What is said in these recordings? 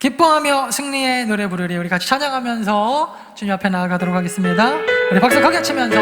기뻐하며 승리의 노래 부르리. 우리 같이 찬양하면서 주님 앞에 나아가도록 하겠습니다. 우리 박수 크게 치면서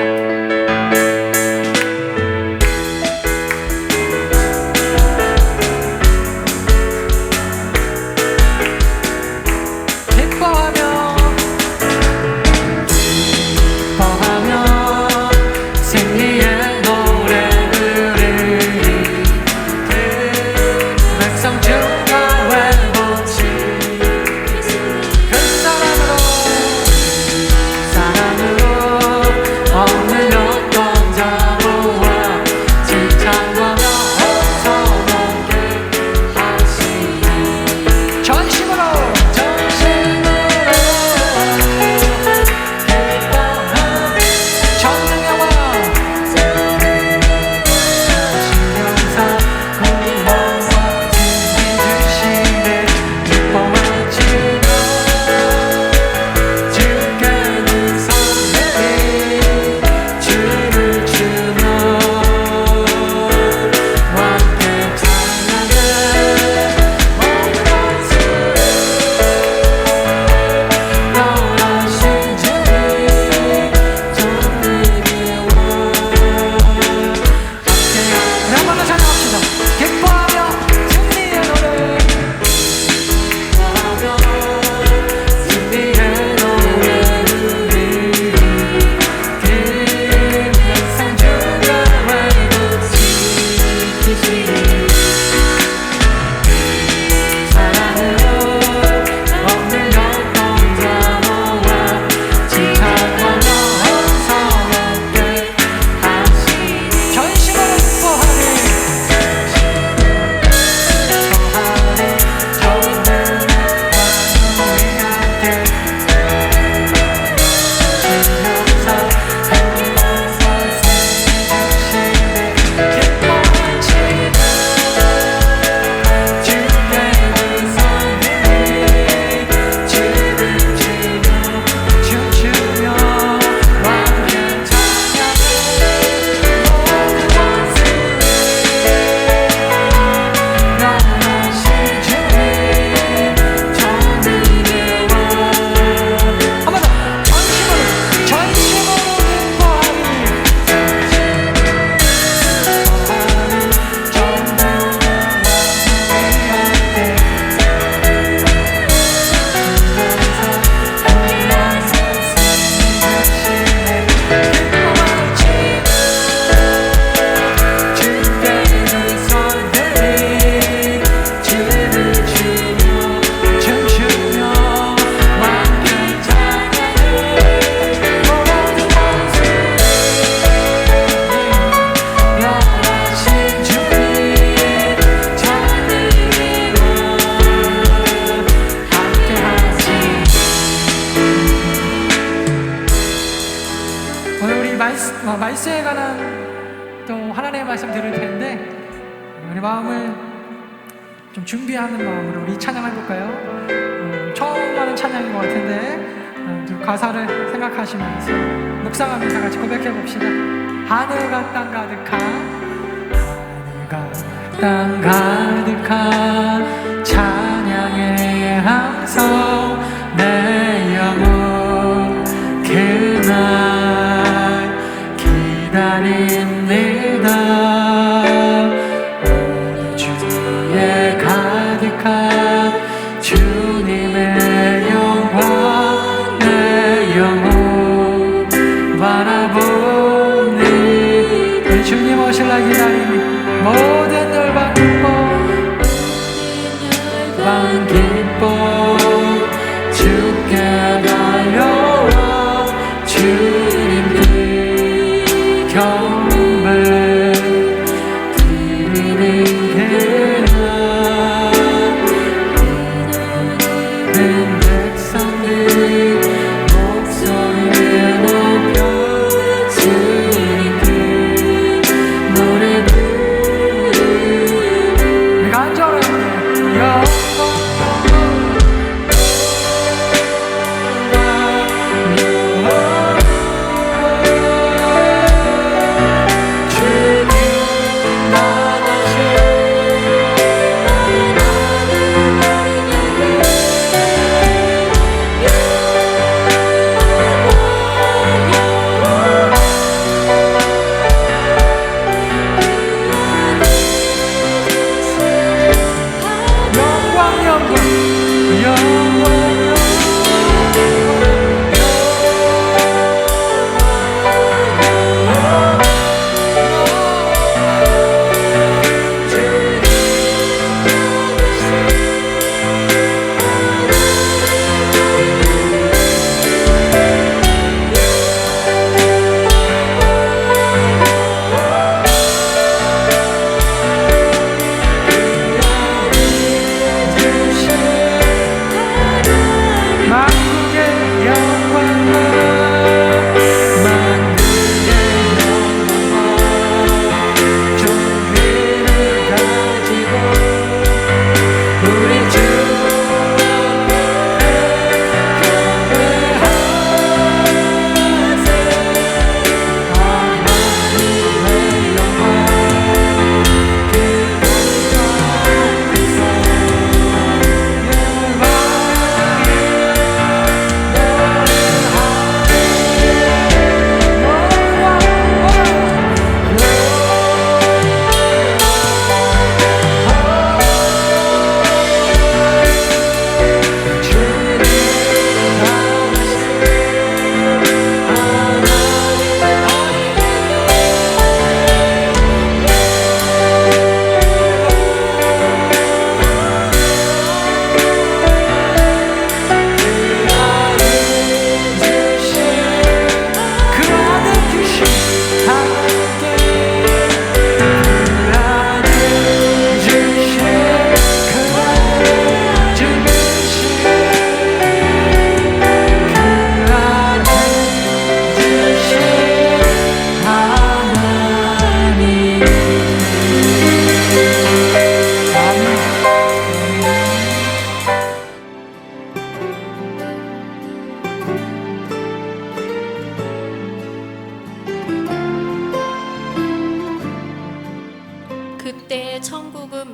말씀에 관한 또 하나님의 말씀 들을 텐데 우리 마음을 좀 준비하는 마음으로 우리 찬양해 볼까요? 처음 하는 찬양인 것 같은데 가사를 생각하시면서 묵상하면서 같이 고백해 봅시다. 하늘과 땅 가득한 하늘과 땅 가득한 찬양의 함성 내 영혼 그날 기다립니다. 오늘 주에 가득한 주님의 영광 내 영혼 바라보니 우리 주님 오실라 기다리니 모든 열방 기뻐 주께 달려와 주님 경배 드리는 그날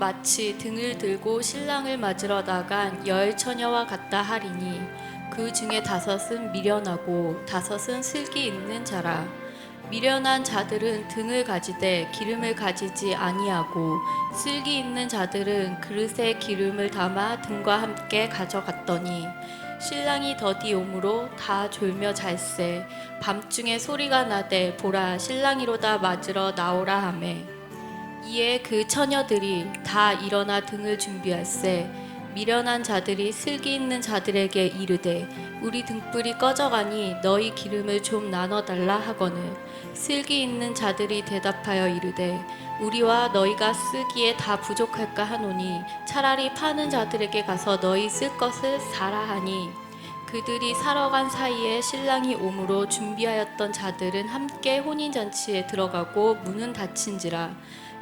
마치 등을 들고 신랑을 맞으러 나간 열 처녀와 같다 하리니 그 중에 5은 미련하고 5은 슬기 있는 자라. 미련한 자들은 등을 가지되 기름을 가지지 아니하고 슬기 있는 자들은 그릇에 기름을 담아 등과 함께 가져갔더니 신랑이 더디 오므로 다 졸며 잘세. 밤중에 소리가 나되 보라 신랑이로다 맞으러 나오라 하매 이에 그 처녀들이 다 일어나 등을 준비할세. 미련한 자들이 슬기 있는 자들에게 이르되 우리 등불이 꺼져가니 너희 기름을 좀 나눠달라 하거늘 슬기 있는 자들이 대답하여 이르되 우리와 너희가 쓰기에 다 부족할까 하노니 차라리 파는 자들에게 가서 너희 쓸 것을 사라 하니 그들이 사러 간 사이에 신랑이 오므로 준비하였던 자들은 함께 혼인잔치에 들어가고 문은 닫힌지라.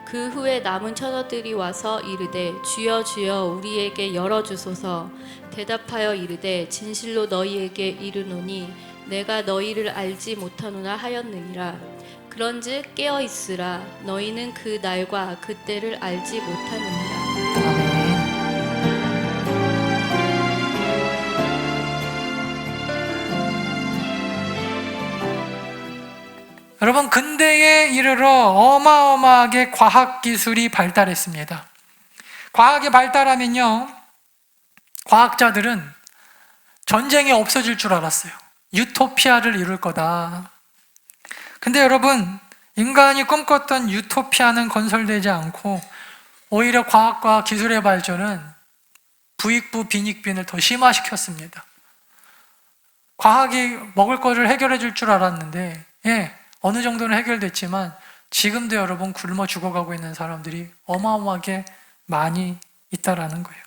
그 후에 남은 처녀들이 와서 이르되 주여 주여 우리에게 열어주소서. 대답하여 이르되 진실로 너희에게 이르노니 내가 너희를 알지 못하노라 하였느니라. 그런즉 깨어 있으라. 너희는 그 날과 그 때를 알지 못하느니라. 여러분, 근대에 이르러 어마어마하게 과학기술이 발달했습니다. 과학이 발달하면요, 과학자들은 전쟁이 없어질 줄 알았어요. 유토피아를 이룰 거다. 근데 여러분, 인간이 꿈꿨던 유토피아는 건설되지 않고 오히려 과학과 기술의 발전은 부익부 빈익빈을 더 심화시켰습니다. 과학이 먹을 것을 해결해 줄 줄 알았는데, 어느 정도는 해결됐지만 지금도 여러분 굶어 죽어가고 있는 사람들이 어마어마하게 많이 있다라는 거예요.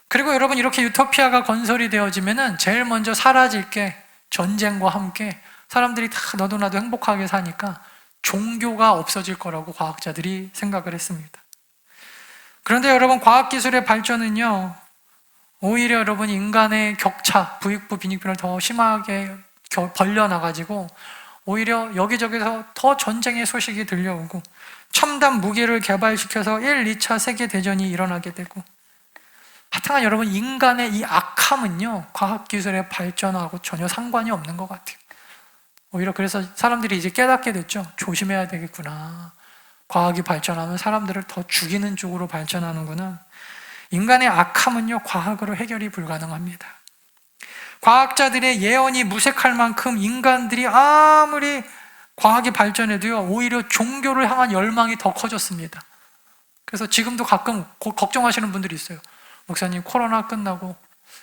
그리고 여러분, 이렇게 유토피아가 건설이 되어지면은 제일 먼저 사라질 게 전쟁과 함께 사람들이 다 너도 나도 행복하게 사니까 종교가 없어질 거라고 과학자들이 생각을 했습니다. 그런데 여러분, 과학기술의 발전은요, 오히려 여러분 인간의 격차, 부익부 빈익빈을 더 심하게 벌려놔가지고 오히려 여기저기서 더 전쟁의 소식이 들려오고 첨단 무기를 개발시켜서 1, 2차 세계대전이 일어나게 되고, 하여튼 여러분, 인간의 이 악함은요 과학기술의 발전하고 전혀 상관이 없는 것 같아요. 오히려 그래서 사람들이 이제 깨닫게 됐죠. 조심해야 되겠구나. 과학이 발전하면 사람들을 더 죽이는 쪽으로 발전하는구나. 인간의 악함은요 과학으로 해결이 불가능합니다. 과학자들의 예언이 무색할 만큼 인간들이 아무리 과학이 발전해도요 오히려 종교를 향한 열망이 더 커졌습니다. 그래서 지금도 가끔 걱정하시는 분들이 있어요. 목사님, 코로나 끝나고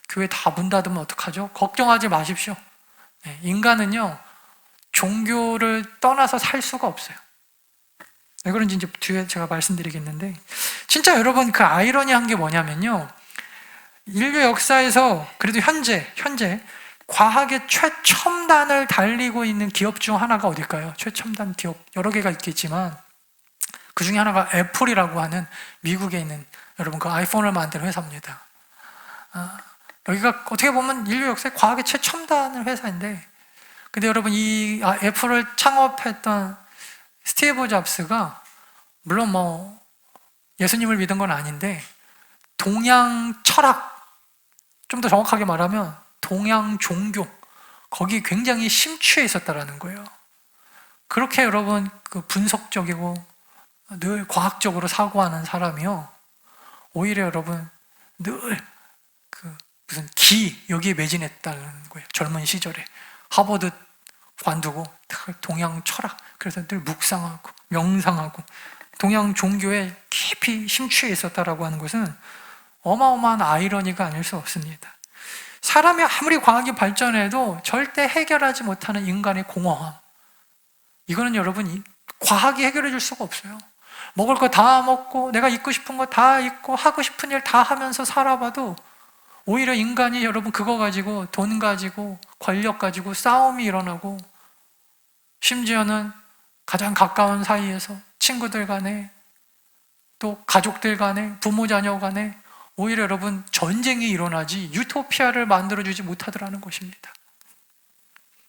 교회 다 문 닫으면 어떡하죠? 걱정하지 마십시오. 인간은요 종교를 떠나서 살 수가 없어요. 왜 그런지 이제 뒤에 제가 말씀드리겠는데, 진짜 여러분 그 아이러니한 게 뭐냐면요, 인류 역사에서 그래도 현재 과학의 최첨단을 달리고 있는 기업 중 하나가 어딜까요? 최첨단 기업 여러 개가 있겠지만 그 중에 하나가 애플이라고 하는 미국에 있는 여러분 그 아이폰을 만드는 회사입니다. 여기가 어떻게 보면 인류 역사의 과학의 최첨단의 회사인데, 근데 여러분 이 애플을 창업했던 스티브 잡스가 물론 뭐 예수님을 믿은 건 아닌데 동양 철학, 좀 더 정확하게 말하면 동양 종교, 거기 굉장히 심취해 있었다라는 거예요. 그렇게 여러분 그 분석적이고 늘 과학적으로 사고하는 사람이요 오히려 여러분 늘 그 무슨 여기에 매진했다는 거예요. 젊은 시절에 하버드 관두고 동양 철학, 그래서 늘 묵상하고 명상하고 동양 종교에 깊이 심취해 있었다라고 하는 것은 어마어마한 아이러니가 아닐 수 없습니다. 사람이 아무리 과학이 발전해도 절대 해결하지 못하는 인간의 공허함, 이거는 여러분 과학이 해결해 줄 수가 없어요. 먹을 거 다 먹고 내가 입고 싶은 거 다 입고 하고 싶은 일 다 하면서 살아봐도 오히려 인간이 여러분 그거 가지고 돈 가지고 권력 가지고 싸움이 일어나고, 심지어는 가장 가까운 사이에서 친구들 간에 또 가족들 간에 부모 자녀 간에 오히려 여러분 전쟁이 일어나지 유토피아를 만들어주지 못하더라는 것입니다.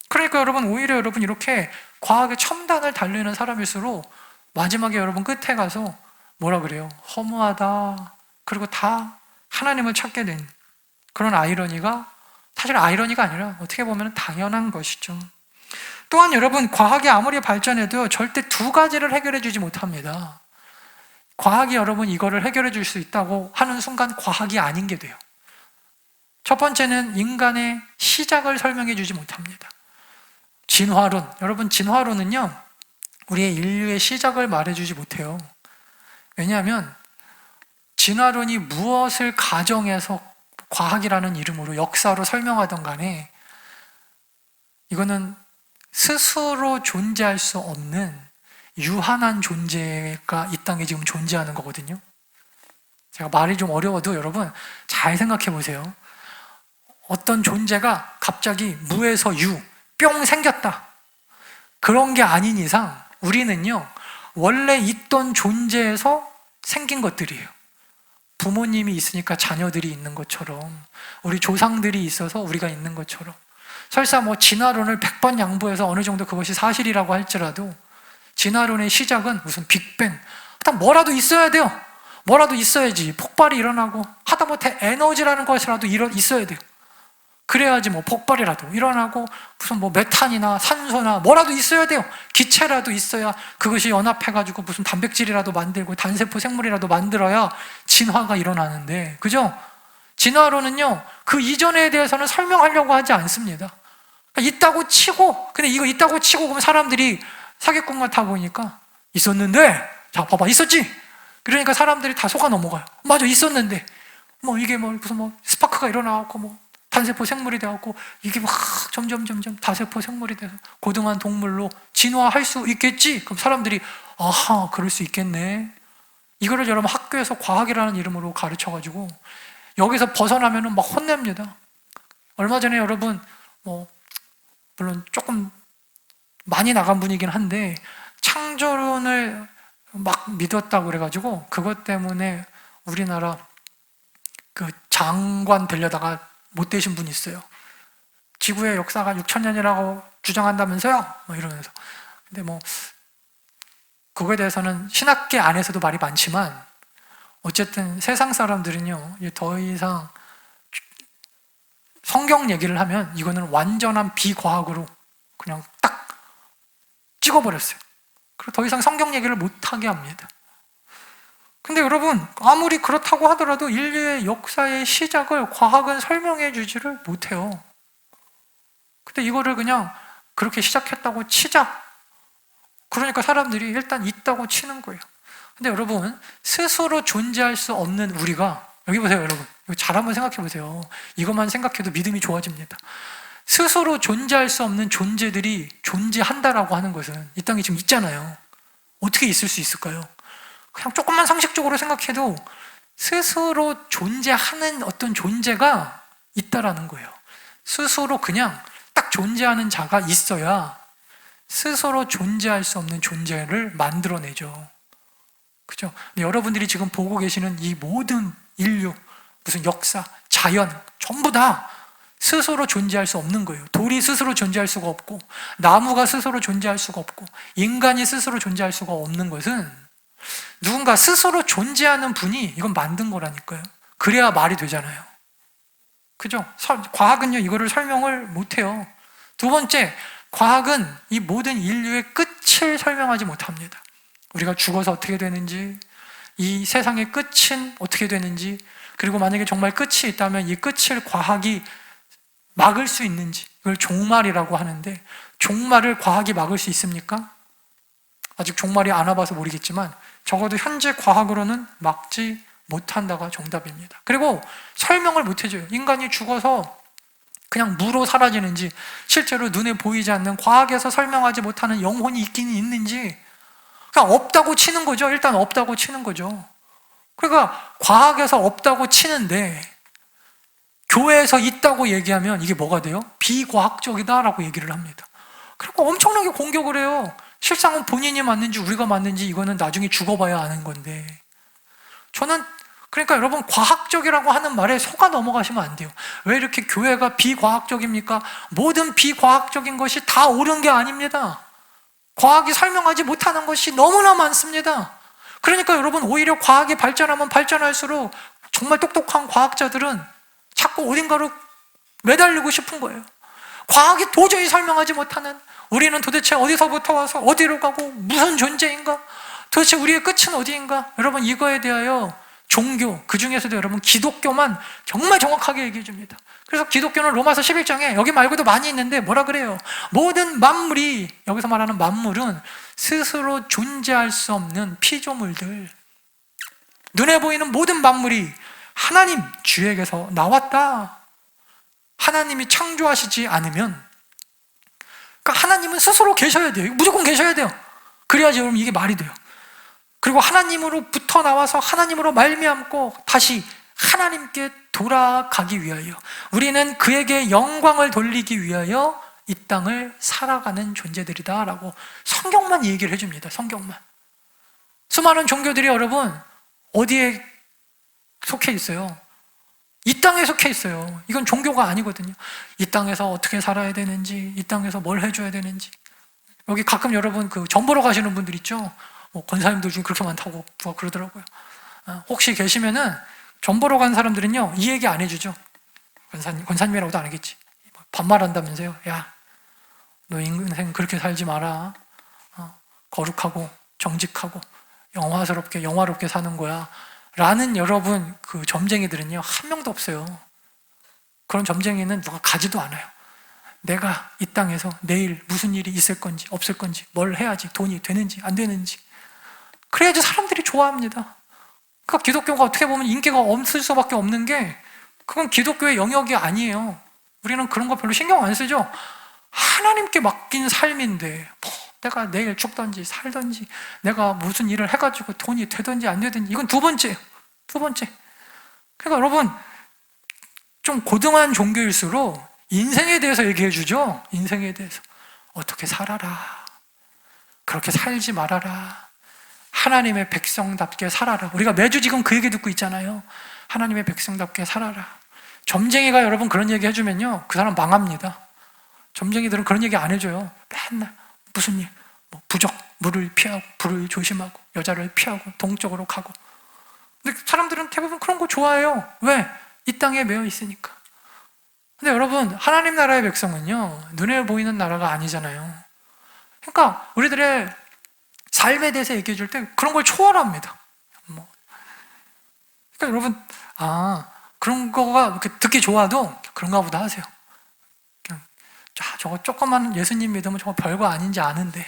그러니까 여러분 오히려 여러분 이렇게 과학의 첨단을 달리는 사람일수록 마지막에 여러분 끝에 가서 뭐라 그래요? 허무하다. 그리고 다 하나님을 찾게 된 그런 아이러니가 사실 아이러니가 아니라 어떻게 보면 당연한 것이죠. 또한 여러분, 과학이 아무리 발전해도 절대 두 가지를 해결해 주지 못합니다. 과학이 여러분 이거를 해결해 줄 수 있다고 하는 순간 과학이 아닌 게 돼요. 첫 번째는 인간의 시작을 설명해 주지 못합니다. 진화론, 여러분 진화론은요 우리의 인류의 시작을 말해 주지 못해요. 왜냐하면 진화론이 무엇을 가정해서 과학이라는 이름으로 역사로 설명하던 간에 이거는 스스로 존재할 수 없는 유한한 존재가 이 땅에 지금 존재하는 거거든요. 제가 말이 좀 어려워도 여러분 잘 생각해 보세요. 어떤 존재가 갑자기 무에서 유, 뿅 생겼다. 그런 게 아닌 이상 우리는요 원래 있던 존재에서 생긴 것들이에요. 부모님이 있으니까 자녀들이 있는 것처럼, 우리 조상들이 있어서 우리가 있는 것처럼, 설사 뭐 진화론을 100번 양보해서 어느 정도 그것이 사실이라고 할지라도 진화론의 시작은 무슨 빅뱅, 일단 뭐라도 있어야 돼요. 뭐라도 있어야지 폭발이 일어나고, 하다못해 에너지라는 것이라도 있어야 돼요. 그래야지 뭐 폭발이라도 일어나고, 무슨 뭐 메탄이나 산소나 뭐라도 있어야 돼요. 기체라도 있어야 그것이 연합해가지고 무슨 단백질이라도 만들고 단세포 생물이라도 만들어야 진화가 일어나는데, 그죠? 진화론은요 그 이전에 대해서는 설명하려고 하지 않습니다. 있다고 치고, 근데 이거 있다고 치고 그러면 사람들이 사기꾼 같아 보니까 있었는데, 자 봐봐 있었지? 그러니까 사람들이 다 속아 넘어가요. 맞아 있었는데 뭐 이게 뭐 무슨 뭐 스파크가 일어나고 뭐 단세포 생물이 되었고, 이게 막 점점 다세포 생물이 돼서 고등한 동물로 진화할 수 있겠지? 그럼 사람들이 아하 그럴 수 있겠네. 이거를 여러분 학교에서 과학이라는 이름으로 가르쳐가지고 여기서 벗어나면은 막 혼냅니다. 얼마 전에 여러분 뭐 물론 조금 많이 나간 분이긴 한데 창조론을 막 믿었다고 그래가지고 그것 때문에 우리나라 그 장관 되려다가 못 되신 분이 있어요. 지구의 역사가 6,000년이라고 주장한다면서요? 뭐 이러면서. 근데 뭐 그거에 대해서는 신학계 안에서도 말이 많지만 어쨌든 세상 사람들은요 더 이상 성경 얘기를 하면 이거는 완전한 비과학으로 그냥 딱 찍어버렸어요. 그리고 더 이상 성경 얘기를 못하게 합니다. 근데 여러분 아무리 그렇다고 하더라도 인류의 역사의 시작을 과학은 설명해 주지를 못해요. 근데 이거를 그냥 그렇게 시작했다고 치자. 그러니까 사람들이 일단 있다고 치는 거예요. 근데 여러분 스스로 존재할 수 없는 우리가, 여기 보세요 여러분, 이거 잘 한번 생각해 보세요. 이것만 생각해도 믿음이 좋아집니다. 스스로 존재할 수 없는 존재들이 존재한다라고 하는 것은 이 땅에 지금 있잖아요. 어떻게 있을 수 있을까요? 그냥 조금만 상식적으로 생각해도 스스로 존재하는 어떤 존재가 있다라는 거예요. 스스로 그냥 딱 존재하는 자가 있어야 스스로 존재할 수 없는 존재를 만들어내죠. 그죠? 여러분들이 지금 보고 계시는 이 모든 인류, 무슨 역사, 자연 전부 다 스스로 존재할 수 없는 거예요. 돌이 스스로 존재할 수가 없고, 나무가 스스로 존재할 수가 없고, 인간이 스스로 존재할 수가 없는 것은 누군가 스스로 존재하는 분이 이건 만든 거라니까요. 그래야 말이 되잖아요. 그죠? 과학은요 이거를 설명을 못해요. 두 번째, 과학은 이 모든 인류의 끝을 설명하지 못합니다. 우리가 죽어서 어떻게 되는지, 이 세상의 끝은 어떻게 되는지, 그리고 만약에 정말 끝이 있다면 이 끝을 과학이 막을 수 있는지, 이걸 종말이라고 하는데, 종말을 과학이 막을 수 있습니까? 아직 종말이 안 와봐서 모르겠지만 적어도 현재 과학으로는 막지 못한다가 정답입니다. 그리고 설명을 못 해줘요. 인간이 죽어서 그냥 무로 사라지는지, 실제로 눈에 보이지 않는 과학에서 설명하지 못하는 영혼이 있기는 있는지 그냥 없다고 치는 거죠. 일단 없다고 치는 거죠. 그러니까 과학에서 없다고 치는데 교회에서 있다고 얘기하면 이게 뭐가 돼요? 비과학적이다라고 얘기를 합니다. 그리고 엄청나게 공격을 해요. 실상은 본인이 맞는지 우리가 맞는지 이거는 나중에 죽어봐야 아는 건데, 저는 그러니까 여러분 과학적이라고 하는 말에 속아 넘어가시면 안 돼요. 왜 이렇게 교회가 비과학적입니까? 모든 비과학적인 것이 다 옳은 게 아닙니다. 과학이 설명하지 못하는 것이 너무나 많습니다. 그러니까 여러분, 오히려 과학이 발전하면 발전할수록 정말 똑똑한 과학자들은 자꾸 어딘가로 매달리고 싶은 거예요. 과학이 도저히 설명하지 못하는, 우리는 도대체 어디서부터 와서 어디로 가고 무슨 존재인가, 도대체 우리의 끝은 어디인가, 여러분 이거에 대하여 종교, 그 중에서도 여러분 기독교만 정말 정확하게 얘기해 줍니다. 그래서 기독교는 로마서 11장에 여기 말고도 많이 있는데 뭐라 그래요? 모든 만물이, 여기서 말하는 만물은 스스로 존재할 수 없는 피조물들, 눈에 보이는 모든 만물이 하나님 주에게서 나왔다. 하나님이 창조하시지 않으면, 그러니까 하나님은 스스로 계셔야 돼요. 무조건 계셔야 돼요. 그래야지 여러분 이게 말이 돼요. 그리고 하나님으로부터 나와서 하나님으로 말미암고 다시 하나님께 돌아가기 위하여, 우리는 그에게 영광을 돌리기 위하여 이 땅을 살아가는 존재들이다 라고 성경만 얘기를 해줍니다. 성경만. 수많은 종교들이 여러분 어디에 속해 있어요? 이 땅에 속해 있어요. 이건 종교가 아니거든요. 이 땅에서 어떻게 살아야 되는지, 이 땅에서 뭘 해줘야 되는지. 여기 가끔 여러분 그 점 보러 가시는 분들 있죠? 권사님들 중에 그렇게 많다고 그러더라고요. 혹시 계시면은 점 보러 간 사람들은요, 이 얘기 안 해주죠. 권사님이라고도 안 하겠지. 반말한다면서요. 야, 너 인생 그렇게 살지 마라. 거룩하고 정직하고 영화롭게 사는 거야. 라는 여러분 그 점쟁이들은요, 한 명도 없어요. 그런 점쟁이는 누가 가지도 않아요. 내가 이 땅에서 내일 무슨 일이 있을 건지 없을 건지, 뭘 해야지 돈이 되는지 안 되는지, 그래야지 사람들이 좋아합니다. 그러니까 기독교가 어떻게 보면 인기가 없을 수밖에 없는 게, 그건 기독교의 영역이 아니에요. 우리는 그런 거 별로 신경 안 쓰죠. 하나님께 맡긴 삶인데 내가 내일 죽든지 살든지, 내가 무슨 일을 해가지고 돈이 되든지 안 되든지, 이건 두 번째. 그러니까 여러분, 좀 고등한 종교일수록 인생에 대해서 얘기해 주죠. 인생에 대해서 어떻게 살아라, 그렇게 살지 말아라, 하나님의 백성답게 살아라. 우리가 매주 지금 그 얘기 듣고 있잖아요. 하나님의 백성답게 살아라. 점쟁이가 여러분 그런 얘기 해주면요, 그 사람 망합니다. 점쟁이들은 그런 얘기 안 해줘요. 맨날 무슨 일, 부적, 물을 피하고 불을 조심하고 여자를 피하고 동쪽으로 가고. 근데 사람들은 대부분 그런 거 좋아해요. 왜? 이 땅에 매여 있으니까. 근데 여러분, 하나님 나라의 백성은요, 눈에 보이는 나라가 아니잖아요. 그러니까 우리들의 삶에 대해서 얘기해 줄 때 그런 걸 초월합니다. 그러니까 여러분, 그런 거가 이렇게 듣기 좋아도 그런가 보다 하세요. 그냥 저거 조그만 예수님 믿으면 저거 별거 아닌지 아는데,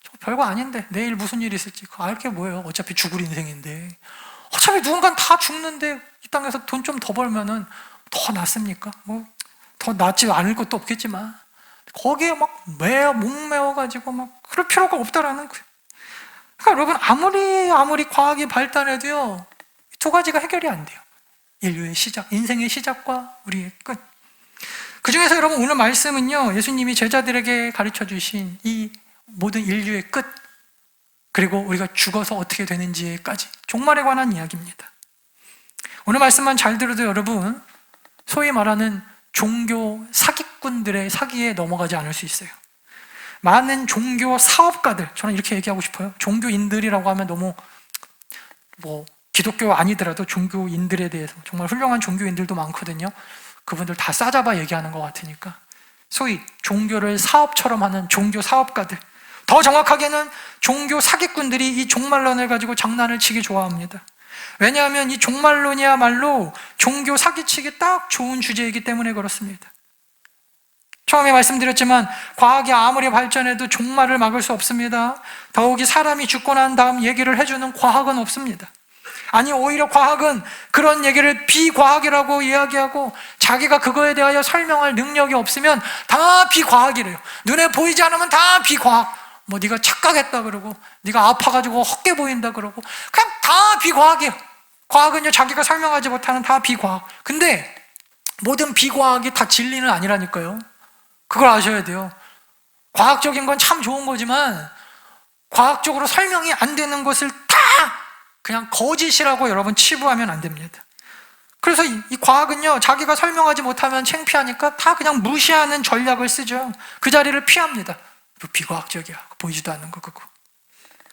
저거 별거 아닌데 내일 무슨 일이 있을지 그거 알 게 뭐예요? 어차피 죽을 인생인데, 어차피 누군가는 다 죽는데 이 땅에서 돈 좀 더 벌면은 더 낫습니까? 더 낫지 않을 것도 없겠지만 거기에 막 목매어가지고 막 그럴 필요가 없다라는 거예요. 그러니까 여러분, 아무리 과학이 발달해도요, 두 가지가 해결이 안 돼요. 인류의 시작, 인생의 시작과 우리의 끝. 그 중에서 여러분 오늘 말씀은요, 예수님이 제자들에게 가르쳐 주신 이 모든 인류의 끝, 그리고 우리가 죽어서 어떻게 되는지까지 종말에 관한 이야기입니다. 오늘 말씀만 잘 들어도 여러분, 소위 말하는 종교 사기꾼들의 사기에 넘어가지 않을 수 있어요. 많은 종교 사업가들, 저는 이렇게 얘기하고 싶어요. 종교인들이라고 하면 너무 기독교 아니더라도 종교인들에 대해서 정말 훌륭한 종교인들도 많거든요. 그분들 다 싸잡아 얘기하는 것 같으니까, 소위 종교를 사업처럼 하는 종교 사업가들, 더 정확하게는 종교 사기꾼들이 이 종말론을 가지고 장난을 치기 좋아합니다. 왜냐하면 이 종말론이야말로 종교 사기치기 딱 좋은 주제이기 때문에 그렇습니다. 처음에 말씀드렸지만 과학이 아무리 발전해도 종말을 막을 수 없습니다. 더욱이 사람이 죽고 난 다음 얘기를 해주는 과학은 없습니다. 아니, 오히려 과학은 그런 얘기를 비과학이라고 이야기하고, 자기가 그거에 대하여 설명할 능력이 없으면 다 비과학이래요. 눈에 보이지 않으면 다 비과학. 네가 착각했다 그러고, 네가 아파가지고 헛게 보인다 그러고, 그냥 다 비과학이에요. 과학은요, 자기가 설명하지 못하는 다 비과학. 근데 모든 비과학이 다 진리는 아니라니까요. 그걸 아셔야 돼요. 과학적인 건 참 좋은 거지만 과학적으로 설명이 안 되는 것을 다 그냥 거짓이라고 여러분 치부하면 안 됩니다. 그래서 이 과학은요, 자기가 설명하지 못하면 창피하니까 다 그냥 무시하는 전략을 쓰죠. 그 자리를 피합니다. 비과학적이야, 보이지도 않는 거 그거.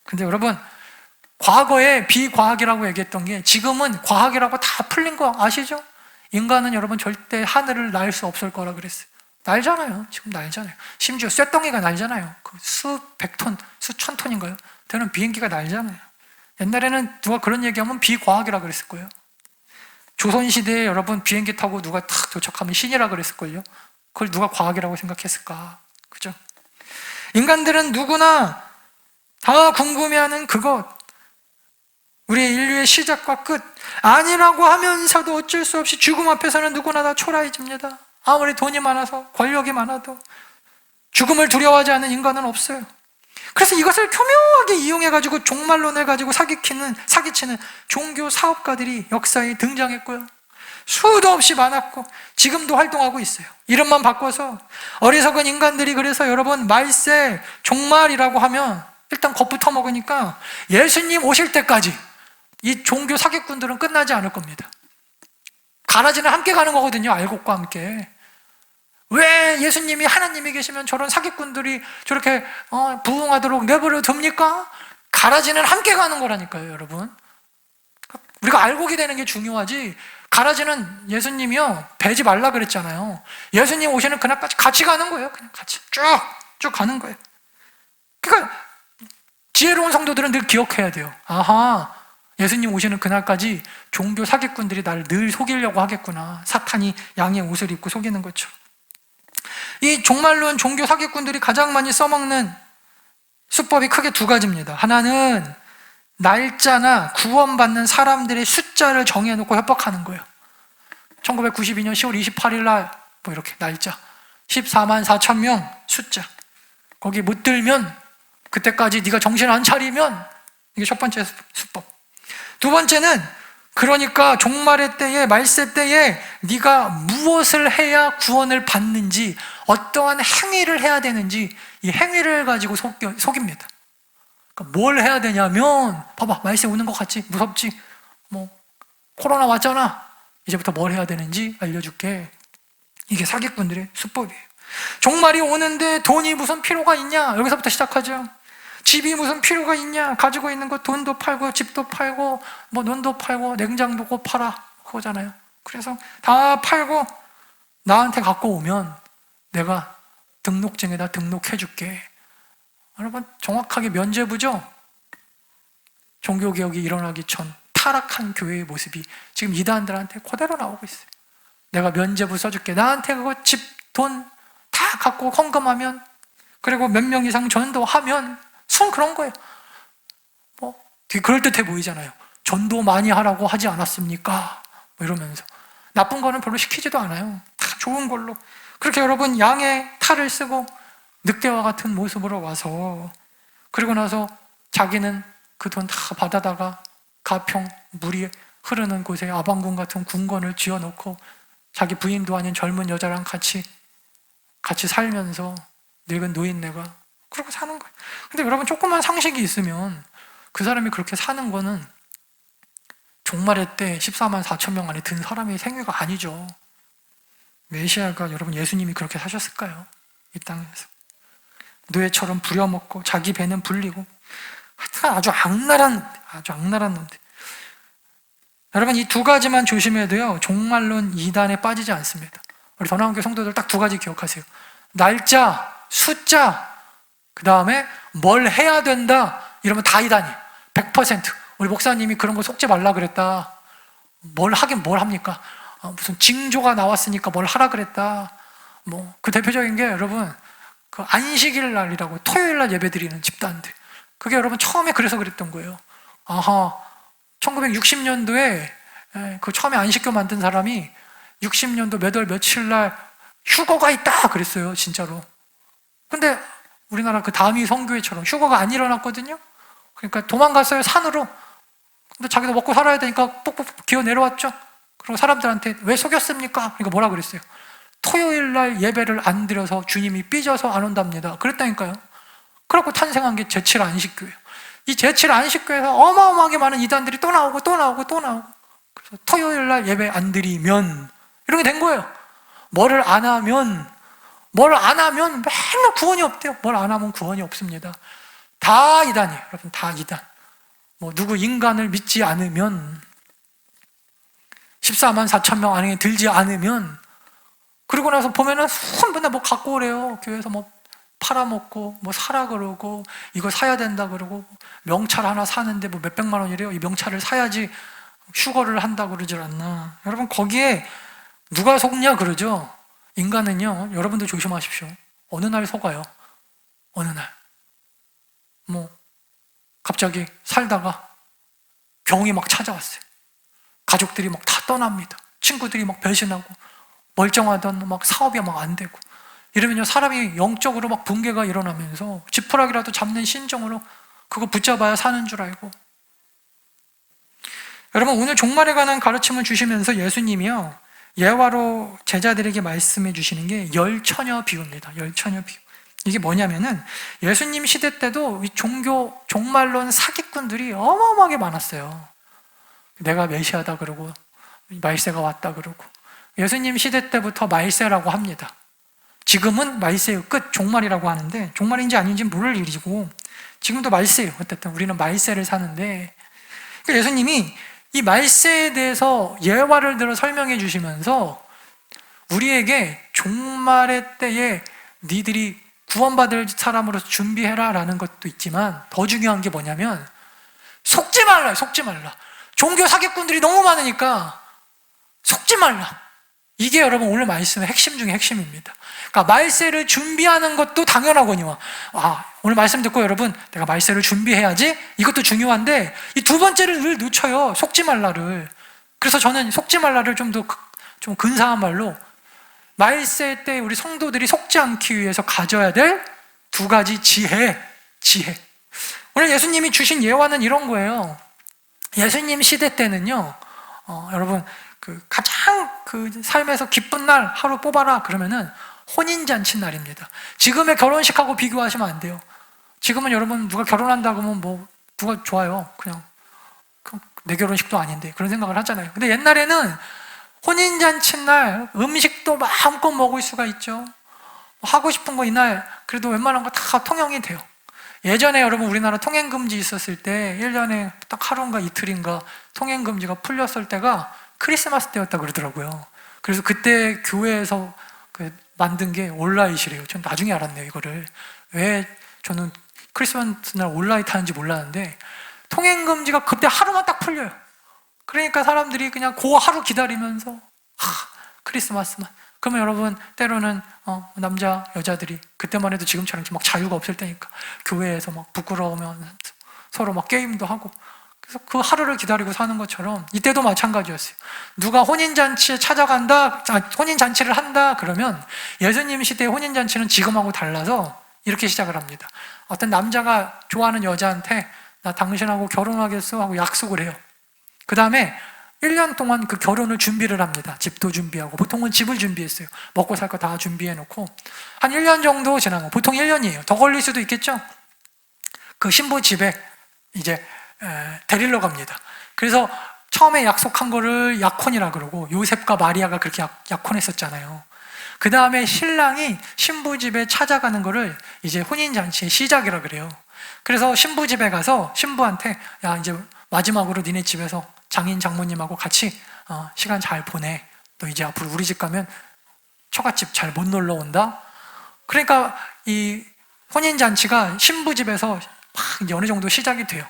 근데 여러분, 과거에 비과학이라고 얘기했던 게 지금은 과학이라고 다 풀린 거 아시죠? 인간은 여러분 절대 하늘을 날 수 없을 거라 그랬어요. 날잖아요. 지금 날잖아요. 심지어 쇳덩이가 날잖아요. 그 수백 톤, 수천 톤인가요? 되는 비행기가 날잖아요. 옛날에는 누가 그런 얘기하면 비과학이라 그랬을 거예요. 조선시대에 여러분 비행기 타고 누가 탁 도착하면 신이라 그랬을걸요. 그걸 누가 과학이라고 생각했을까? 그죠? 인간들은 누구나 다 궁금해하는 그것, 우리 인류의 시작과 끝, 아니라고 하면서도 어쩔 수 없이 죽음 앞에서는 누구나 다 초라해집니다. 아무리 돈이 많아서 권력이 많아도 죽음을 두려워하지 않는 인간은 없어요. 그래서 이것을 교묘하게 이용해가지고 종말론을 가지고 사기치는 종교 사업가들이 역사에 등장했고요. 수도 없이 많았고 지금도 활동하고 있어요. 이름만 바꿔서 어리석은 인간들이, 그래서 여러분 말세 종말이라고 하면 일단 겁부터 먹으니까 예수님 오실 때까지 이 종교 사기꾼들은 끝나지 않을 겁니다. 가라지는 함께 가는 거거든요. 알곡과 함께. 왜 예수님이 하나님이 계시면 저런 사기꾼들이 저렇게 부흥하도록 내버려 둡니까? 가라지는 함께 가는 거라니까요, 여러분. 우리가 알곡이 되는 게 중요하지, 가라지는 예수님이요 베지 말라 그랬잖아요. 예수님 오시는 그날까지 같이 가는 거예요. 그냥 같이 쭉 가는 거예요. 그러니까 지혜로운 성도들은 늘 기억해야 돼요. 아하, 예수님 오시는 그날까지 종교 사기꾼들이 나를 늘 속이려고 하겠구나. 사탄이 양의 옷을 입고 속이는 것처럼. 이 종말론 종교 사기꾼들이 가장 많이 써먹는 수법이 크게 두 가지입니다. 하나는 날짜나 구원받는 사람들의 숫자를 정해놓고 협박하는 거예요. 1992년 10월 28일 날 뭐 이렇게 날짜 14만 4천 명 숫자, 거기 못 들면 그때까지 네가 정신 안 차리면, 이게 첫 번째 수법. 두 번째는 그러니까 종말의 때에, 말세 때에 네가 무엇을 해야 구원을 받는지, 어떠한 행위를 해야 되는지 이 행위를 가지고 속입니다. 그러니까 뭘 해야 되냐면, 봐봐 말세 오는 것 같지? 무섭지? 뭐 코로나 왔잖아. 이제부터 뭘 해야 되는지 알려줄게. 이게 사기꾼들의 수법이에요. 종말이 오는데 돈이 무슨 필요가 있냐? 여기서부터 시작하죠. 집이 무슨 필요가 있냐? 가지고 있는 거 돈도 팔고 집도 팔고 뭐 논도 팔고 냉장도 꼭 팔아 그거잖아요. 그래서 다 팔고 나한테 갖고 오면 내가 등록증에다 등록해 줄게. 여러분 정확하게 면죄부죠? 종교개혁이 일어나기 전 타락한 교회의 모습이 지금 이단들한테 그대로 나오고 있어요. 내가 면죄부 써줄게. 나한테 그거 집, 돈 다 갖고 헌금하면, 그리고 몇 명 이상 전도하면 순 그런 거예요. 뭐 되게 그럴듯해 보이잖아요. 전도 많이 하라고 하지 않았습니까? 뭐 이러면서 나쁜 거는 별로 시키지도 않아요. 다 좋은 걸로. 그렇게 여러분 양의 탈을 쓰고 늑대와 같은 모습으로 와서, 그리고 나서 자기는 그 돈 다 받아다가 가평 물이 흐르는 곳에 아방궁 같은 궁궐을 지어놓고 자기 부인도 아닌 젊은 여자랑 같이 살면서 늙은 노인네가 그러고 사는 거예요. 근데 여러분 조그만 상식이 있으면 그 사람이 그렇게 사는 거는 종말의 때 14만 4천 명 안에 든 사람의 생애가 아니죠. 메시아가, 여러분 예수님이 그렇게 사셨을까요? 이 땅에서 노예처럼 부려먹고 자기 배는 불리고, 하여튼 아주 악랄한 놈들. 여러분 이 두 가지만 조심해도요 종말론 이단에 빠지지 않습니다. 우리 더나온교회 성도들 딱 두 가지 기억하세요. 날짜, 숫자, 그 다음에 뭘 해야 된다, 이러면 다 이단이에요. 100%. 우리 목사님이 그런 거 속지 말라 그랬다. 뭘 하긴 뭘 합니까? 무슨 징조가 나왔으니까 뭘 하라 그랬다. 뭐 그 대표적인 게 여러분 그 안식일 날이라고 토요일 날 예배 드리는 집단들, 그게 여러분 처음에 그래서 그랬던 거예요. 아하, 1960년도에 그 처음에 안식교 만든 사람이 60년도 몇 월 며칠 날 휴거가 있다 그랬어요, 진짜로. 근데 우리나라 그 다미 성교회처럼 휴거가 안 일어났거든요. 그러니까 도망갔어요, 산으로. 근데 자기도 먹고 살아야 되니까 뽁뽁 기어 내려왔죠. 그리고 사람들한테 왜 속였습니까? 그러니까 뭐라 그랬어요? 토요일 날 예배를 안 드려서 주님이 삐져서 안 온답니다. 그랬다니까요. 그렇고 탄생한 게 제7 안식교예요. 이 제7 안식교에서 어마어마하게 많은 이단들이 또 나오고 그래서 토요일 날 예배 안 드리면 이렇게 된 거예요. 뭐를 안 하면 맨날 구원이 없대요. 뭘 안 하면 구원이 없습니다. 다 이단이에요, 여러분. 다 이단. 뭐 누구 인간을 믿지 않으면 14만 4천 명 안에 들지 않으면 그러고 나서 보면은 전부 다 뭐 갖고 오래요. 교회에서 뭐 팔아먹고 뭐 사라 그러고 이거 사야 된다 그러고 명찰 하나 사는데 뭐 몇백만 원이래요. 이 명찰을 사야지 휴거를 한다 그러질 않나. 여러분 거기에 누가 속냐 그러죠. 인간은요, 여러분도 조심하십시오. 어느 날 속아요. 어느 날 뭐 갑자기 살다가 병이 막 찾아왔어요. 가족들이 막 다 떠납니다. 친구들이 막 배신하고 멀쩡하던 막 사업이 막 안 되고 이러면요, 사람이 영적으로 막 붕괴가 일어나면서 지푸라기라도 잡는 심정으로 그거 붙잡아야 사는 줄 알고. 여러분 오늘 종말에 관한 가르침을 주시면서 예수님이요, 예화로 제자들에게 말씀해 주시는 게 열처녀 비유입니다. 열처녀 비유. 이게 뭐냐면은 예수님 시대 때도 이 종교 종말론 사기꾼들이 어마어마하게 많았어요. 내가 메시아다 그러고 말세가 왔다 그러고. 예수님 시대 때부터 말세라고 합니다. 지금은 말세의 끝, 종말이라고 하는데 종말인지 아닌지 모를 일이고 지금도 말세예요. 어쨌든 우리는 말세를 사는데, 그러니까 예수님이 이 말세에 대해서 예화를 들어 설명해 주시면서 우리에게 종말의 때에 니들이 구원받을 사람으로서 준비해라 라는 것도 있지만 더 중요한 게 뭐냐면 속지 말라, 속지 말라. 종교 사기꾼들이 너무 많으니까 속지 말라. 이게 여러분 오늘 말씀의 핵심 중에 핵심입니다. 그러니까 말세를 준비하는 것도 당연하거니와, 오늘 말씀 듣고 여러분 내가 말세를 준비해야지, 이것도 중요한데 이 두 번째를 늘 놓쳐요. 속지 말라를. 그래서 저는 속지 말라를 좀 더 좀 근사한 말로 말세 때 우리 성도들이 속지 않기 위해서 가져야 될 두 가지 지혜. 오늘 예수님이 주신 예화는 이런 거예요. 예수님 시대 때는요, 여러분 가장 삶에서 기쁜 날 하루 뽑아라 그러면은 혼인잔치 날입니다. 지금의 결혼식하고 비교하시면 안 돼요. 지금은 여러분 누가 결혼한다 그러면 뭐 누가 좋아요. 그냥 내 결혼식도 아닌데 그런 생각을 하잖아요. 근데 옛날에는 혼인잔치 날 음식도 마음껏 먹을 수가 있죠. 하고 싶은 거 이날 그래도 웬만한 거 다 통용이 돼요. 예전에 여러분 우리나라 통행금지 있었을 때 1년에 딱 하루인가 이틀인가 통행금지가 풀렸을 때가 크리스마스 때였다 그러더라고요. 그래서 그때 교회에서 만든 게 올라잇이래요. 전 나중에 알았네요, 이거를. 왜 저는 크리스마스 날 올라잇 하는지 몰랐는데 통행금지가 그때 하루만 딱 풀려요. 그러니까 사람들이 그냥 그 하루 기다리면서 크리스마스만. 그러면 여러분 때로는 남자 여자들이 그때만 해도 지금처럼 막 자유가 없을 때니까 교회에서 막 부끄러우면 서로 막 게임도 하고, 그래서 그 하루를 기다리고 사는 것처럼 이때도 마찬가지였어요. 누가 혼인잔치에 찾아간다, 혼인잔치를 한다 그러면 예수님 시대의 혼인잔치는 지금하고 달라서 이렇게 시작을 합니다. 어떤 남자가 좋아하는 여자한테 나 당신하고 결혼하겠어 하고 약속을 해요. 그 다음에 1년 동안 그 결혼을 준비를 합니다. 집도 준비하고, 보통은 집을 준비했어요. 먹고 살 거 다 준비해 놓고 한 1년 정도 지나고, 보통 1년이에요. 더 걸릴 수도 있겠죠. 그 신부 집에 이제 데리러 갑니다. 그래서 처음에 약속한 거를 약혼이라 그러고, 요셉과 마리아가 그렇게 약혼했었잖아요. 그 다음에 신랑이 신부 집에 찾아가는 거를 이제 혼인잔치의 시작이라 그래요. 그래서 신부 집에 가서 신부한테 야, 이제 마지막으로 니네 집에서 장인 장모님하고 같이 시간 잘 보내. 너 이제 앞으로 우리 집 가면 처갓집 잘 못 놀러 온다. 그러니까 이 혼인잔치가 신부 집에서 막 어느 정도 시작이 돼요.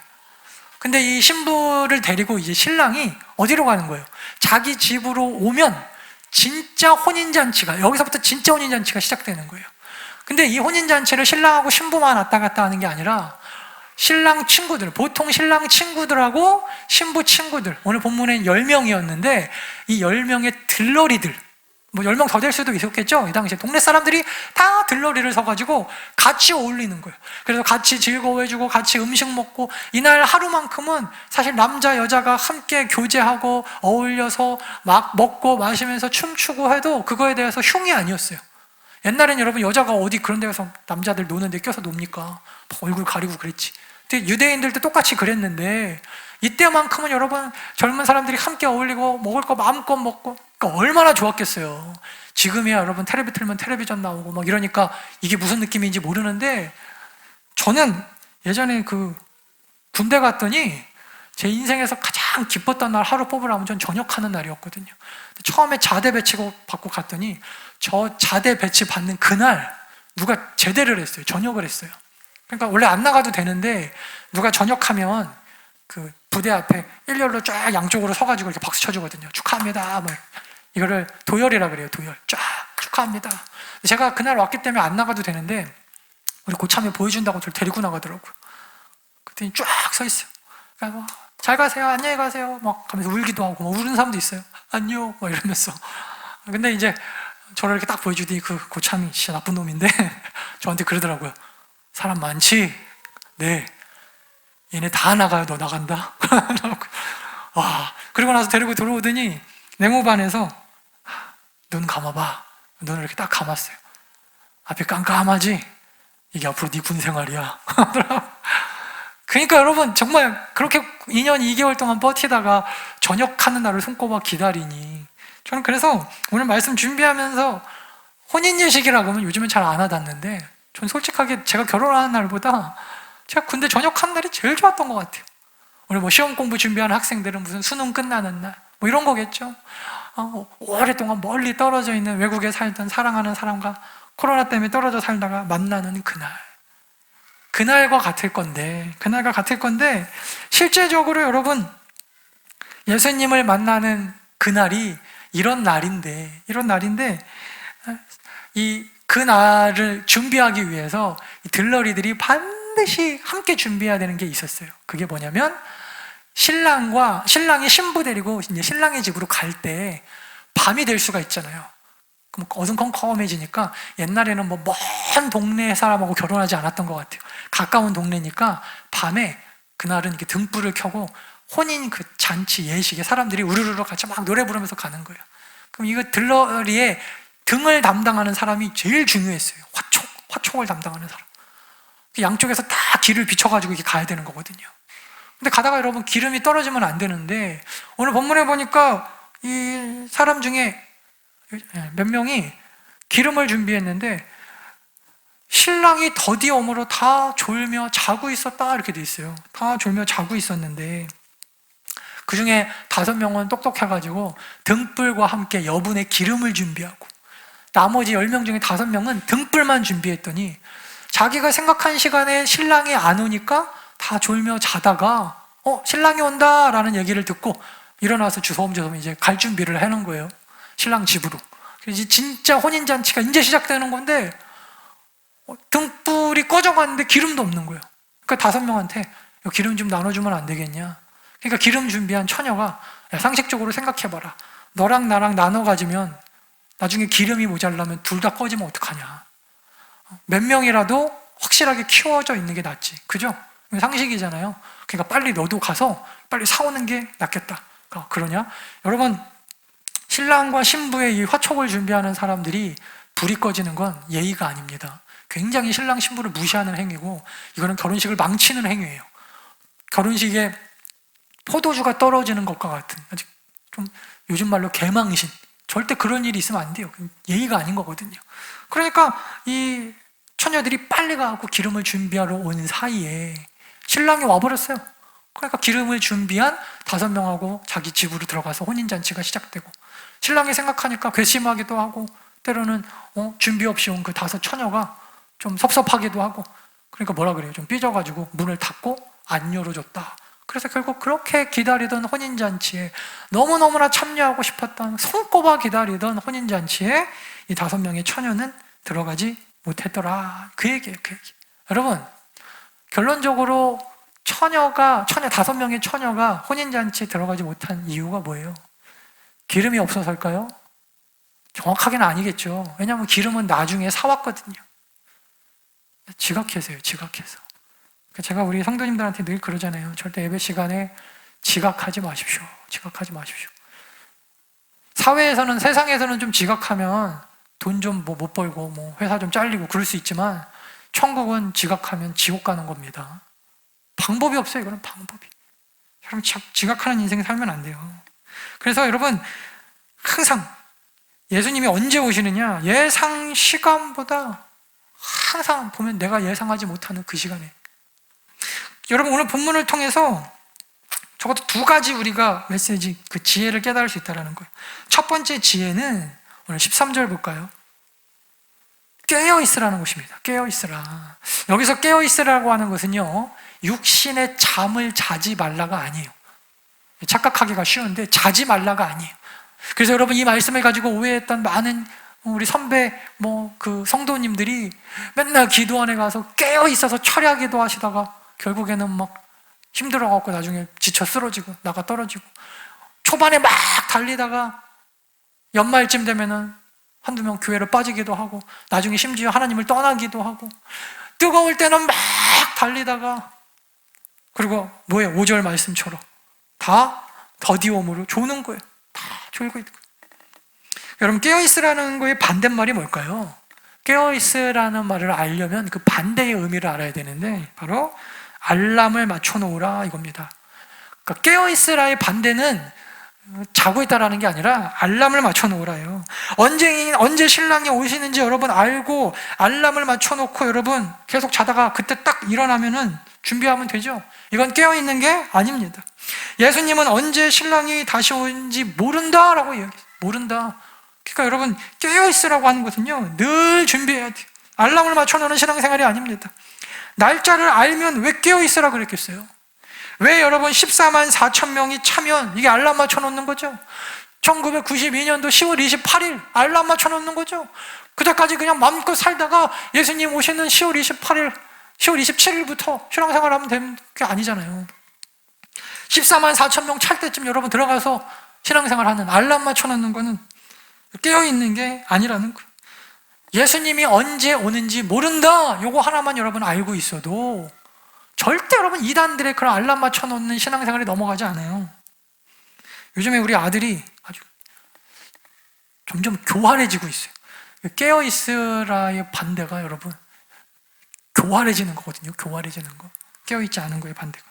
근데 이 신부를 데리고 이제 신랑이 어디로 가는 거예요? 자기 집으로 오면 진짜 혼인잔치가, 여기서부터 진짜 혼인잔치가 시작되는 거예요. 근데 이 혼인잔치를 신랑하고 신부만 왔다 갔다 하는 게 아니라 신랑 친구들, 보통 신랑 친구들하고 신부 친구들, 오늘 본문엔 10명이었는데 이 10명의 들러리들, 뭐 10명 더 될 수도 있었겠죠. 이 당시에 동네 사람들이 다 들러리를 서가지고 같이 어울리는 거예요. 그래서 같이 즐거워해주고 같이 음식 먹고, 이날 하루만큼은 사실 남자 여자가 함께 교제하고 어울려서 막 먹고 마시면서 춤추고 해도 그거에 대해서 흉이 아니었어요. 옛날엔 여러분 여자가 어디 그런 데서 남자들 노는데 껴서 놉니까? 얼굴 가리고 그랬지. 근데 유대인들도 똑같이 그랬는데 이때만큼은 여러분 젊은 사람들이 함께 어울리고 먹을 거 마음껏 먹고, 그러니까 얼마나 좋았겠어요. 지금이야 여러분 텔레비 틀면 텔레비전 나오고 막 이러니까 이게 무슨 느낌인지 모르는데, 저는 예전에 그 군대 갔더니 제 인생에서 가장 기뻤던 날 하루 뽑으라면 전 전역하는 날이었거든요. 처음에 자대 배치 받고 갔더니 저 자대 배치 받는 그날 누가 제대를 했어요. 전역을 했어요. 그러니까 원래 안 나가도 되는데 누가 전역하면 그 부대 앞에 일렬로 쫙 양쪽으로 서가지고 이렇게 박수 쳐주거든요. 축하합니다. 뭐 이거를 도열이라 그래요. 도열. 쫙 축하합니다. 제가 그날 왔기 때문에 안 나가도 되는데 우리 고참이 보여준다고 저를 데리고 나가더라고요. 그랬더니 쫙 서 있어요. 그러니까 뭐, 잘 가세요. 안녕히 가세요. 막 하면서 울기도 하고 막 우는 사람도 있어요. 안녕. 막 이러면서. 근데 이제 저를 이렇게 딱 보여주더니 그 고참이 진짜 나쁜 놈인데 저한테 그러더라고요. 사람 많지? 네. 얘네 다 나가요. 너 나간다? 와. 그리고 나서 데리고 들어오더니 네모반에서 눈 감아봐. 눈을 이렇게 딱 감았어요. 앞이 깜깜하지? 이게 앞으로 네 군 생활이야. 그러니까 여러분 정말 그렇게 2년 2개월 동안 버티다가 전역하는 날을 손꼽아 기다리니 저는 그래서 오늘 말씀 준비하면서 혼인 예식이라고 하면 요즘엔 잘 안 와닿는데 전 솔직하게 제가 결혼하는 날보다 제가 군대 전역하는 날이 제일 좋았던 것 같아요. 오늘 뭐 시험 공부 준비하는 학생들은 무슨 수능 끝나는 날 뭐 이런 거겠죠. 오랫동안 멀리 떨어져 있는 외국에 살던 사랑하는 사람과 코로나 때문에 떨어져 살다가 만나는 그날과 같을 건데 실제적으로 여러분 예수님을 만나는 그날이 이런 날인데 이 그날을 준비하기 위해서 이 들러리들이 반드시 함께 준비해야 되는 게 있었어요. 그게 뭐냐면 신랑이 신부 데리고 이제 신랑의 집으로 갈 때 밤이 될 수가 있잖아요. 그럼 어두컴컴해지니까 옛날에는 뭐 먼 동네 사람하고 결혼하지 않았던 것 같아요. 가까운 동네니까 밤에 그날은 이렇게 등불을 켜고 혼인 그 잔치 예식에 사람들이 우르르르 같이 막 노래 부르면서 가는 거예요. 그럼 이거 들러리에 등을 담당하는 사람이 제일 중요했어요. 화촉을 담당하는 사람. 양쪽에서 다 길을 비춰가지고 이렇게 가야 되는 거거든요. 근데 가다가 여러분 기름이 떨어지면 안 되는데 오늘 본문에 보니까 이 사람 중에 몇 명이 기름을 준비했는데 신랑이 더디옴으로 다 졸며 자고 있었다 이렇게 돼 있어요. 다 졸며 자고 있었는데 그 중에 5명은 똑똑해가지고 등불과 함께 여분의 기름을 준비하고 나머지 10명 중에 5명은 등불만 준비했더니 자기가 생각한 시간에 신랑이 안 오니까 다 졸며 자다가 신랑이 온다 라는 얘기를 듣고 일어나서 주섬주섬 이제 갈 준비를 해놓은 거예요. 신랑 집으로. 그래서 진짜 혼인잔치가 이제 시작되는 건데 등불이 꺼져갔는데 기름도 없는 거예요. 그러니까 5명한테 기름 좀 나눠주면 안 되겠냐. 그러니까 기름 준비한 처녀가 야, 상식적으로 생각해봐라. 너랑 나랑 나눠 가지면 나중에 기름이 모자라면 둘 다 꺼지면 어떡하냐. 몇 명이라도 확실하게 키워져 있는 게 낫지. 그죠? 상식이잖아요. 그러니까 빨리 너도 가서 빨리 사오는 게 낫겠다. 그러냐? 여러분 신랑과 신부의 이 화촉을 준비하는 사람들이 불이 꺼지는 건 예의가 아닙니다. 굉장히 신랑 신부를 무시하는 행위고 이거는 결혼식을 망치는 행위예요. 결혼식에 포도주가 떨어지는 것과 같은 아직 좀 요즘 말로 개망신. 절대 그런 일이 있으면 안 돼요. 예의가 아닌 거거든요. 그러니까 이 처녀들이 빨리 가고 기름을 준비하러 온 사이에 신랑이 와버렸어요. 그러니까 기름을 준비한 5명하고 자기 집으로 들어가서 혼인잔치가 시작되고 신랑이 생각하니까 괘씸하기도 하고 때로는 준비 없이 온 그 5 처녀가 좀 섭섭하기도 하고 그러니까 뭐라 그래요? 좀 삐져가지고 문을 닫고 안 열어줬다. 그래서 결국 그렇게 기다리던 혼인잔치에 너무너무나 참여하고 싶었던 손꼽아 기다리던 혼인잔치에 이 5명의 처녀는 들어가지 못했더라. 그 얘기예요. 그 얘기. 여러분 결론적으로 5명의 처녀가 혼인잔치에 들어가지 못한 이유가 뭐예요? 기름이 없어서일까요? 정확하게는 아니겠죠. 왜냐하면 기름은 나중에 사왔거든요. 지각해서요. 지각해서. 제가 우리 성도님들한테 늘 그러잖아요. 절대 예배 시간에 지각하지 마십시오. 지각하지 마십시오. 사회에서는 세상에서는 좀 지각하면 돈 좀 못 벌고 뭐 회사 좀 잘리고 그럴 수 있지만 천국은 지각하면 지옥 가는 겁니다. 방법이 없어요. 이거는 방법이. 여러분 지각하는 인생 살면 안 돼요. 그래서 여러분 항상 예수님이 언제 오시느냐 예상 시간보다 항상 보면 내가 예상하지 못하는 그 시간에 여러분 오늘 본문을 통해서 적어도 두 가지 우리가 메시지, 그 지혜를 깨달을 수 있다는 거예요. 첫 번째 지혜는 오늘 13절 볼까요? 깨어있으라는 것입니다. 깨어있으라. 여기서 깨어있으라고 하는 것은요, 육신의 잠을 자지 말라가 아니에요. 착각하기가 쉬운데 자지 말라가 아니에요. 그래서 여러분 이 말씀을 가지고 오해했던 많은 우리 선배 그 성도님들이 맨날 기도원에 가서 깨어있어서 철야기도 하시다가 결국에는 막 힘들어갖고 나중에 지쳐 쓰러지고 나가 떨어지고, 초반에 막 달리다가 연말쯤 되면은 한두 명 교회를 빠지기도 하고, 나중에 심지어 하나님을 떠나기도 하고, 뜨거울 때는 막 달리다가, 그리고 뭐예요? 5절 말씀처럼 다 더디움으로 조는 거예요. 다 졸고 있는 거예요. 여러분, 깨어있으라는 거의 반대말이 뭘까요? 깨어있으라는 말을 알려면 그 반대의 의미를 알아야 되는데, 바로 알람을 맞춰놓으라 이겁니다. 그러니까 깨어있으라의 반대는 자고 있다라는 게 아니라 알람을 맞춰놓으라요. 언제 신랑이 오시는지 여러분 알고 알람을 맞춰놓고 여러분 계속 자다가 그때 딱 일어나면은 준비하면 되죠. 이건 깨어있는 게 아닙니다. 예수님은 언제 신랑이 다시 오는지 모른다라고 이야기했어요. 모른다. 그러니까 여러분, 깨어있으라고 하는 것은요, 늘 준비해야 돼요. 알람을 맞춰놓는 신앙생활이 아닙니다. 날짜를 알면 왜 깨어있으라 그랬겠어요? 왜 여러분 14만 4천 명이 차면 이게 알람 맞춰놓는 거죠? 1992년도 10월 28일 알람 맞춰놓는 거죠? 그때까지 그냥 마음껏 살다가 예수님 오시는 10월 28일, 10월 27일부터 신앙생활하면 되는 게 아니잖아요. 14만 4천 명 찰 때쯤 여러분 들어가서 신앙생활하는, 알람 맞춰놓는 거는 깨어있는 게 아니라는 거예요. 예수님이 언제 오는지 모른다, 요거 하나만 여러분 알고 있어도 절대 여러분 이단들의 그런 알람 맞춰놓는 신앙생활에 넘어가지 않아요. 요즘에 우리 아들이 아주 점점 교활해지고 있어요. 깨어있으라의 반대가 여러분 교활해지는 거거든요. 교활해지는 거, 깨어있지 않은 거의 반대가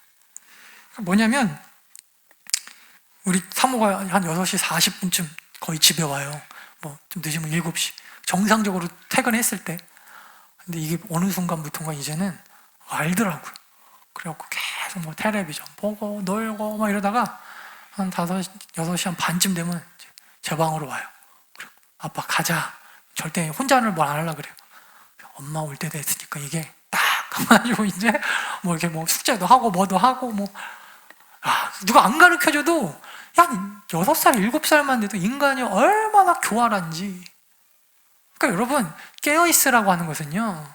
뭐냐면, 우리 사모가 한 6시 40분쯤 거의 집에 와요. 좀 늦으면 7시 정상적으로 퇴근했을 때. 근데 이게 어느 순간부터인가 이제는 알더라고요. 그래갖고 계속 텔레비전 보고 놀고 막 이러다가 한 6시 한 반쯤 되면 제 방으로 와요. 그리고 아빠 가자. 절대 혼자는 뭘 안 하려고 그래요. 엄마 올 때 됐으니까 이게 딱 가가지고 이제 이렇게 숙제도 하고 뭐도 하고 누가 안 가르쳐줘도 한 6살, 7살만 돼도 인간이 얼마나 교활한지. 그러니까 여러분, 깨어있으라고 하는 것은요,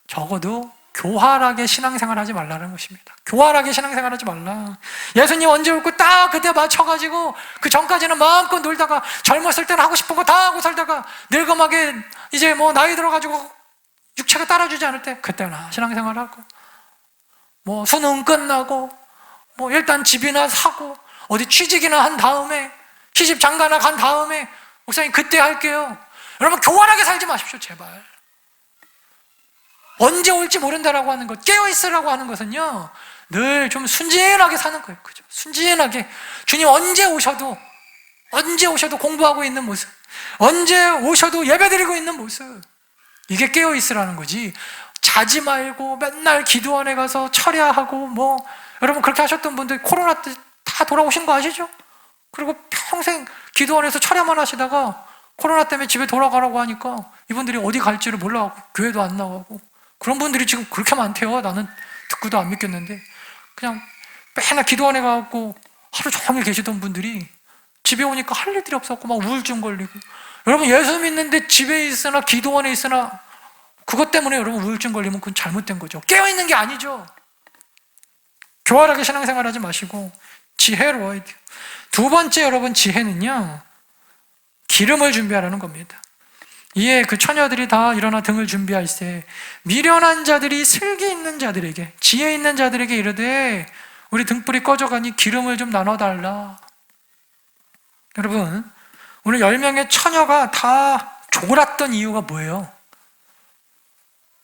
적어도 교활하게 신앙생활 하지 말라는 것입니다. 교활하게 신앙생활 하지 말라. 예수님 언제 올고 딱 그때 맞춰가지고 그 전까지는 마음껏 놀다가 젊었을 때는 하고 싶은 거 다 하고 살다가 늙음하게 이제 나이 들어가지고 육체가 따라주지 않을 때 그때나 신앙생활하고 수능 끝나고 일단 집이나 사고 어디 취직이나 한 다음에 시집 장가나 간 다음에 목사님 그때 할게요. 여러분, 교활하게 살지 마십시오, 제발. 언제 올지 모른다라고 하는 것, 깨어있으라고 하는 것은요, 늘 좀 순진하게 사는 거예요. 그죠? 순진하게. 주님 언제 오셔도 공부하고 있는 모습, 언제 오셔도 예배드리고 있는 모습, 이게 깨어있으라는 거지. 자지 말고 맨날 기도원에 가서 철야하고 여러분 그렇게 하셨던 분들 코로나 때 다 돌아오신 거 아시죠? 그리고 평생 기도원에서 철야만 하시다가 코로나 때문에 집에 돌아가라고 하니까 이분들이 어디 갈지를 몰라가고 교회도 안 나가고, 그런 분들이 지금 그렇게 많대요. 나는 듣고도 안 믿겠는데, 그냥 맨날 기도원에 가고 하루 종일 계시던 분들이 집에 오니까 할 일들이 없었고 막 우울증 걸리고. 여러분, 예수 믿는데 집에 있으나 기도원에 있으나 그것 때문에 여러분 우울증 걸리면 그건 잘못된 거죠. 깨어있는 게 아니죠. 교활하게 신앙생활 하지 마시고 지혜로워야 돼요. 두 번째 여러분, 지혜는요, 기름을 준비하라는 겁니다. 이에 그 처녀들이 다 일어나 등을 준비할세 미련한 자들이 슬기 있는 자들에게, 지혜 있는 자들에게 이르되 우리 등불이 꺼져가니 기름을 좀 나눠달라. 여러분, 오늘 10명의 처녀가 다 졸았던 이유가 뭐예요?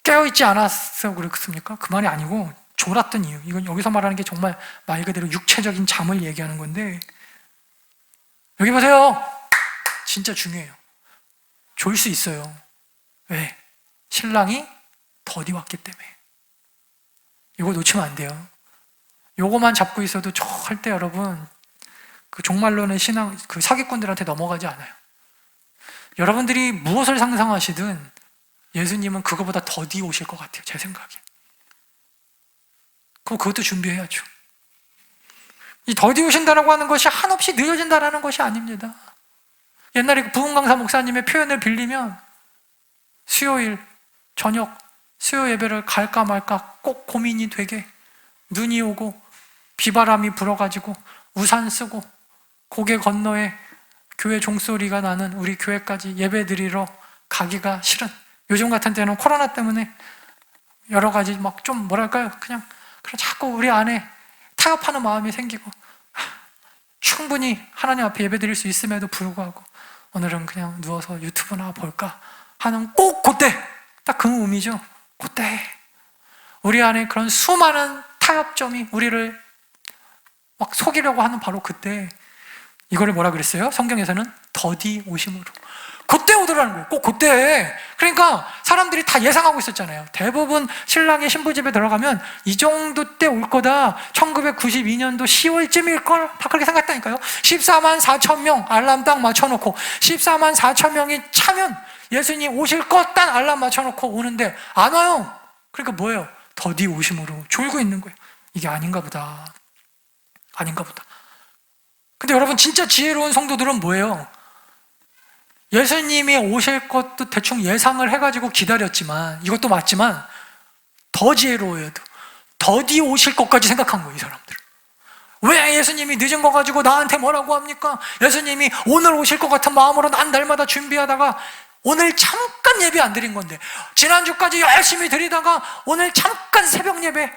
깨어있지 않았어 그렇습니까? 그 말이 아니고 졸았던 이유. 이건 여기서 말하는 게 정말 말 그대로 육체적인 잠을 얘기하는 건데, 여기 보세요. 진짜 중요해요. 졸 수 있어요. 왜? 신랑이 더디 왔기 때문에. 이거 놓치면 안 돼요. 요거만 잡고 있어도 절대 여러분 그 종말론의 신앙, 그 사기꾼들한테 넘어가지 않아요. 여러분들이 무엇을 상상하시든 예수님은 그거보다 더디 오실 것 같아요, 제 생각에. 그럼 그것도 준비해야죠. 이 더디 오신다라고 하는 것이 한없이 늦어진다라는 것이 아닙니다. 옛날에 그 부흥강사 목사님의 표현을 빌리면 수요일 저녁 수요 예배를 갈까 말까 꼭 고민이 되게, 눈이 오고 비바람이 불어가지고 우산 쓰고 고개 건너에 교회 종소리가 나는 우리 교회까지 예배 드리러 가기가 싫은, 요즘 같은 때는 코로나 때문에 여러 가지 막 좀 뭐랄까요, 그냥 자꾸 우리 안에 타협하는 마음이 생기고 충분히 하나님 앞에 예배 드릴 수 있음에도 불구하고 오늘은 그냥 누워서 유튜브나 볼까 하는 꼭 그때, 딱 그 의미죠. 그때 우리 안에 그런 수많은 타협점이 우리를 막 속이려고 하는 바로 그때, 이거를 뭐라 그랬어요? 성경에서는 더디 오심으로. 그때 오더라는 거예요. 꼭 그때. 그러니까 사람들이 다 예상하고 있었잖아요. 대부분 신랑이 신부집에 들어가면 이 정도 때 올 거다, 1992년도 10월쯤일걸, 다 그렇게 생각했다니까요. 14만 4천 명 알람 딱 맞춰놓고 14만 4천 명이 차면 예수님 오실 것 딱 알람 맞춰놓고 오는데 안 와요. 그러니까 뭐예요? 더디 오심으로 졸고 있는 거예요. 이게 아닌가 보다, 아닌가 보다. 근데 여러분, 진짜 지혜로운 성도들은 뭐예요? 예수님이 오실 것도 대충 예상을 해가지고 기다렸지만, 이것도 맞지만 더 지혜로워요. 더디 오실 것까지 생각한 거예요, 이 사람들은. 왜 예수님이 늦은 거 가지고 나한테 뭐라고 합니까? 예수님이 오늘 오실 것 같은 마음으로 난 날마다 준비하다가 오늘 잠깐 예배 안 드린 건데, 지난주까지 열심히 드리다가 오늘 잠깐 새벽 예배,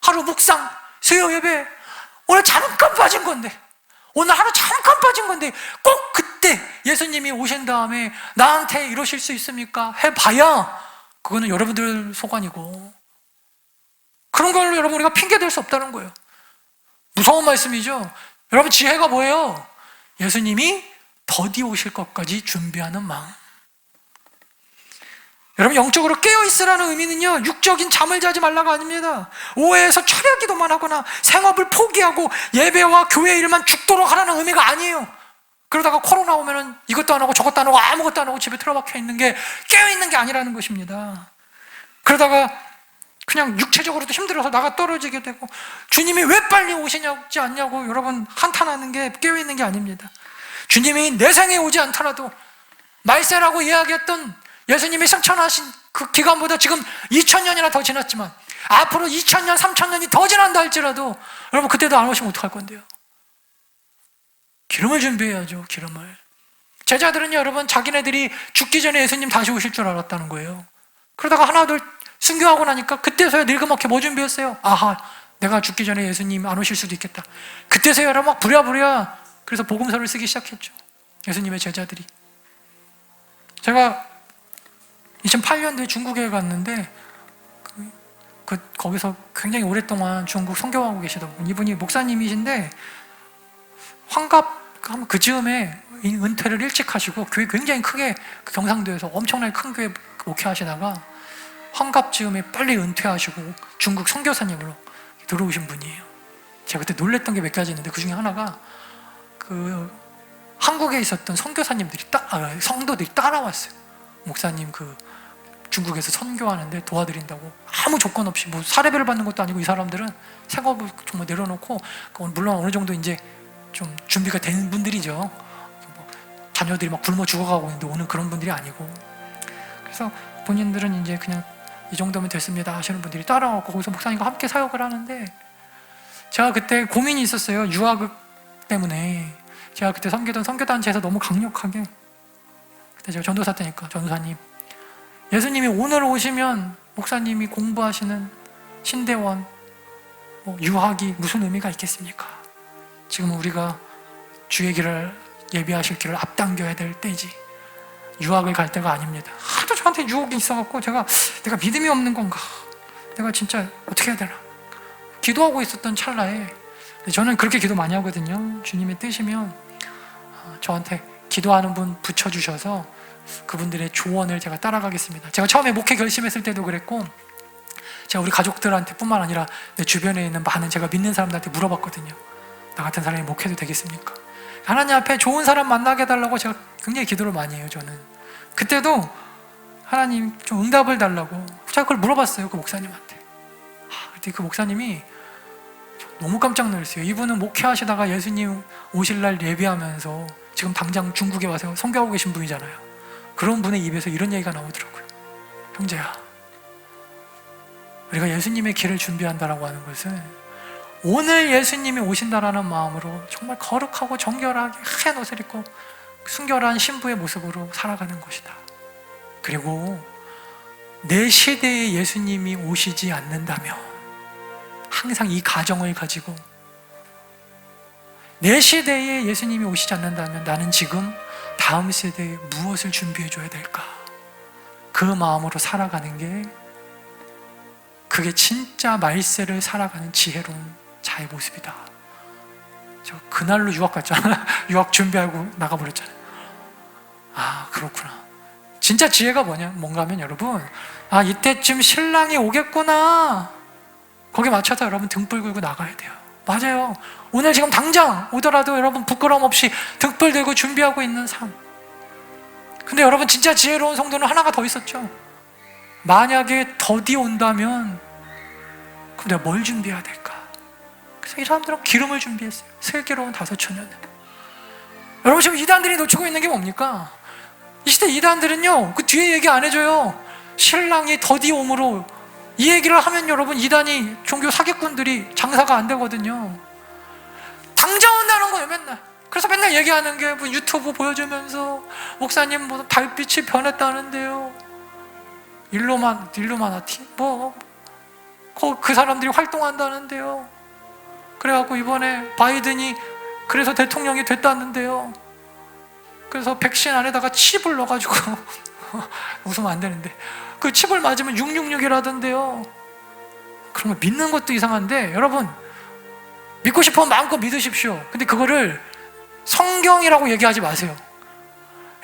하루 묵상, 수요 예배 오늘 잠깐 빠진 건데, 오늘 하루 잠깐 빠진 건데 꼭 그때 예수님이 오신 다음에 나한테 이러실 수 있습니까? 해봐야 그거는 여러분들 소관이고, 그런 걸로 여러분 우리가 핑계댈 수 없다는 거예요. 무서운 말씀이죠. 여러분, 지혜가 뭐예요? 예수님이 더디 오실 것까지 준비하는 마음. 여러분, 영적으로 깨어있으라는 의미는요, 육적인 잠을 자지 말라가 아닙니다. 오해에서 철야 기도만 하거나 생업을 포기하고 예배와 교회 일만 죽도록 하라는 의미가 아니에요. 그러다가 코로나 오면은 이것도 안 하고 저것도 안 하고 아무것도 안 하고 집에 틀어박혀 있는 게 깨어있는 게 아니라는 것입니다. 그러다가 그냥 육체적으로도 힘들어서 나가 떨어지게 되고 주님이 왜 빨리 오시지 않냐고 여러분 한탄하는 게 깨어있는 게 아닙니다. 주님이 내 생에 오지 않더라도 말세라고 이야기했던 예수님이 승천하신 그 기간보다 지금 2000년이나 더 지났지만 앞으로 2000년, 3000년이 더 지난다 할지라도 여러분 그때도 안 오시면 어떡할 건데요? 기름을 준비해야죠, 기름을. 제자들은요, 여러분, 자기네들이 죽기 전에 예수님 다시 오실 줄 알았다는 거예요. 그러다가 하나둘 순교하고 나니까 그때서야 늙어먹게 뭐 준비했어요? 아하, 내가 죽기 전에 예수님 안 오실 수도 있겠다. 그때서야 여러분 막 부랴부랴 그래서 복음서를 쓰기 시작했죠, 예수님의 제자들이. 제가 2008년도에 중국에 갔는데 거기서 굉장히 오랫동안 중국 선교하고 계시더라고요. 이분이 목사님이신데 환갑 그 즈음에 은퇴를 일찍 하시고 교회 굉장히 크게 경상도에서 엄청나게 큰 교회 목회하시다가 환갑 즈음에 빨리 은퇴하시고 중국 선교사님으로 들어오신 분이에요. 제가 그때 놀랬던 게 몇 가지 있는데 그 중에 하나가 그 한국에 있었던 선교사님들이 성도들이 따라왔어요. 목사님 그 중국에서 선교하는데 도와드린다고 아무 조건 없이, 뭐 사례비를 받는 것도 아니고 이 사람들은 생업을 정말 내려놓고, 물론 어느 정도 이제 좀 준비가 된 분들이죠. 뭐 자녀들이 막 굶어 죽어가고 있는데 오는 그런 분들이 아니고, 그래서 본인들은 이제 그냥 이 정도면 됐습니다 하시는 분들이 따라와서 거기서 목사님과 함께 사역을 하는데, 제가 그때 고민이 있었어요. 유아극 때문에. 제가 그때 섬기던 선교단체에서 너무 강력하게, 그때 제가 전도사 때니까 전도사님, 예수님이 오늘 오시면 목사님이 공부하시는 신대원, 유학이 무슨 의미가 있겠습니까? 지금 우리가 주의 길을 예비하실 길을 앞당겨야 될 때지 유학을 갈 때가 아닙니다. 하도 저한테 유혹이 있어갖고 내가 믿음이 없는 건가, 내가 진짜 어떻게 해야 되나 기도하고 있었던 찰나에, 저는 그렇게 기도 많이 하거든요. 주님의 뜻이면 저한테 기도하는 분 붙여주셔서 그분들의 조언을 제가 따라가겠습니다. 제가 처음에 목회 결심했을 때도 그랬고, 제가 우리 가족들한테 뿐만 아니라 내 주변에 있는 많은 제가 믿는 사람들한테 물어봤거든요. 나 같은 사람이 목회도 되겠습니까? 하나님 앞에 좋은 사람 만나게 해달라고 제가 굉장히 기도를 많이 해요. 저는 그때도 하나님 좀 응답을 달라고 제가 그걸 물어봤어요. 그 목사님한테. 그때 그 목사님이 너무 깜짝 놀랐어요. 이분은 목회하시다가 예수님 오실 날 예배하면서 지금 당장 중국에 와서 선교하고 계신 분이잖아요. 그런 분의 입에서 이런 얘기가 나오더라고요. 형제야, 우리가 예수님의 길을 준비한다라고 하는 것은 오늘 예수님이 오신다라는 마음으로 정말 거룩하고 정결하게 하얀 옷을 입고 순결한 신부의 모습으로 살아가는 것이다. 그리고 내 시대에 예수님이 오시지 않는다면 항상 이 가정을 가지고 내 시대에 예수님이 오시지 않는다면 나는 지금 다음 세대에 무엇을 준비해 줘야 될까? 그 마음으로 살아가는 게 그게 진짜 말세를 살아가는 지혜로운 자의 모습이다. 저 그날로 유학 갔잖아. 유학 준비하고 나가버렸잖아요. 아, 그렇구나. 진짜 지혜가 뭔가 하면 여러분, 아, 이때쯤 신랑이 오겠구나. 거기에 맞춰서 여러분 등불 들고 나가야 돼요. 맞아요. 오늘 지금 당장 오더라도 여러분 부끄러움 없이 등불 들고 준비하고 있는 삶. 근데 여러분 진짜 지혜로운 성도는 하나가 더 있었죠. 만약에 더디 온다면 그럼 내가 뭘 준비해야 될까? 그래서 이 사람들은 기름을 준비했어요. 슬기로운 5처녀는. 여러분 지금 이단들이 놓치고 있는 게 뭡니까? 이 시대 이단들은요, 그 뒤에 얘기 안 해줘요. 신랑이 더디 오므로 이 얘기를 하면 여러분 이단이 종교 사기꾼들이 장사가 안 되거든요. 당장 온다는 거예요, 맨날. 그래서 맨날 얘기하는 게 뭐 유튜브 보여주면서 목사님 뭐 달빛이 변했다는데요. 일루마나티 그 사람들이 활동한다는데요. 그래갖고 이번에 바이든이 그래서 대통령이 됐다는데요. 그래서 백신 안에다가 칩을 넣어가지고 웃으면 안 되는데 그 칩을 맞으면 666이라던데요. 그런 거 믿는 것도 이상한데 여러분 믿고 싶으면 마음껏 믿으십시오. 근데 그거를 성경이라고 얘기하지 마세요.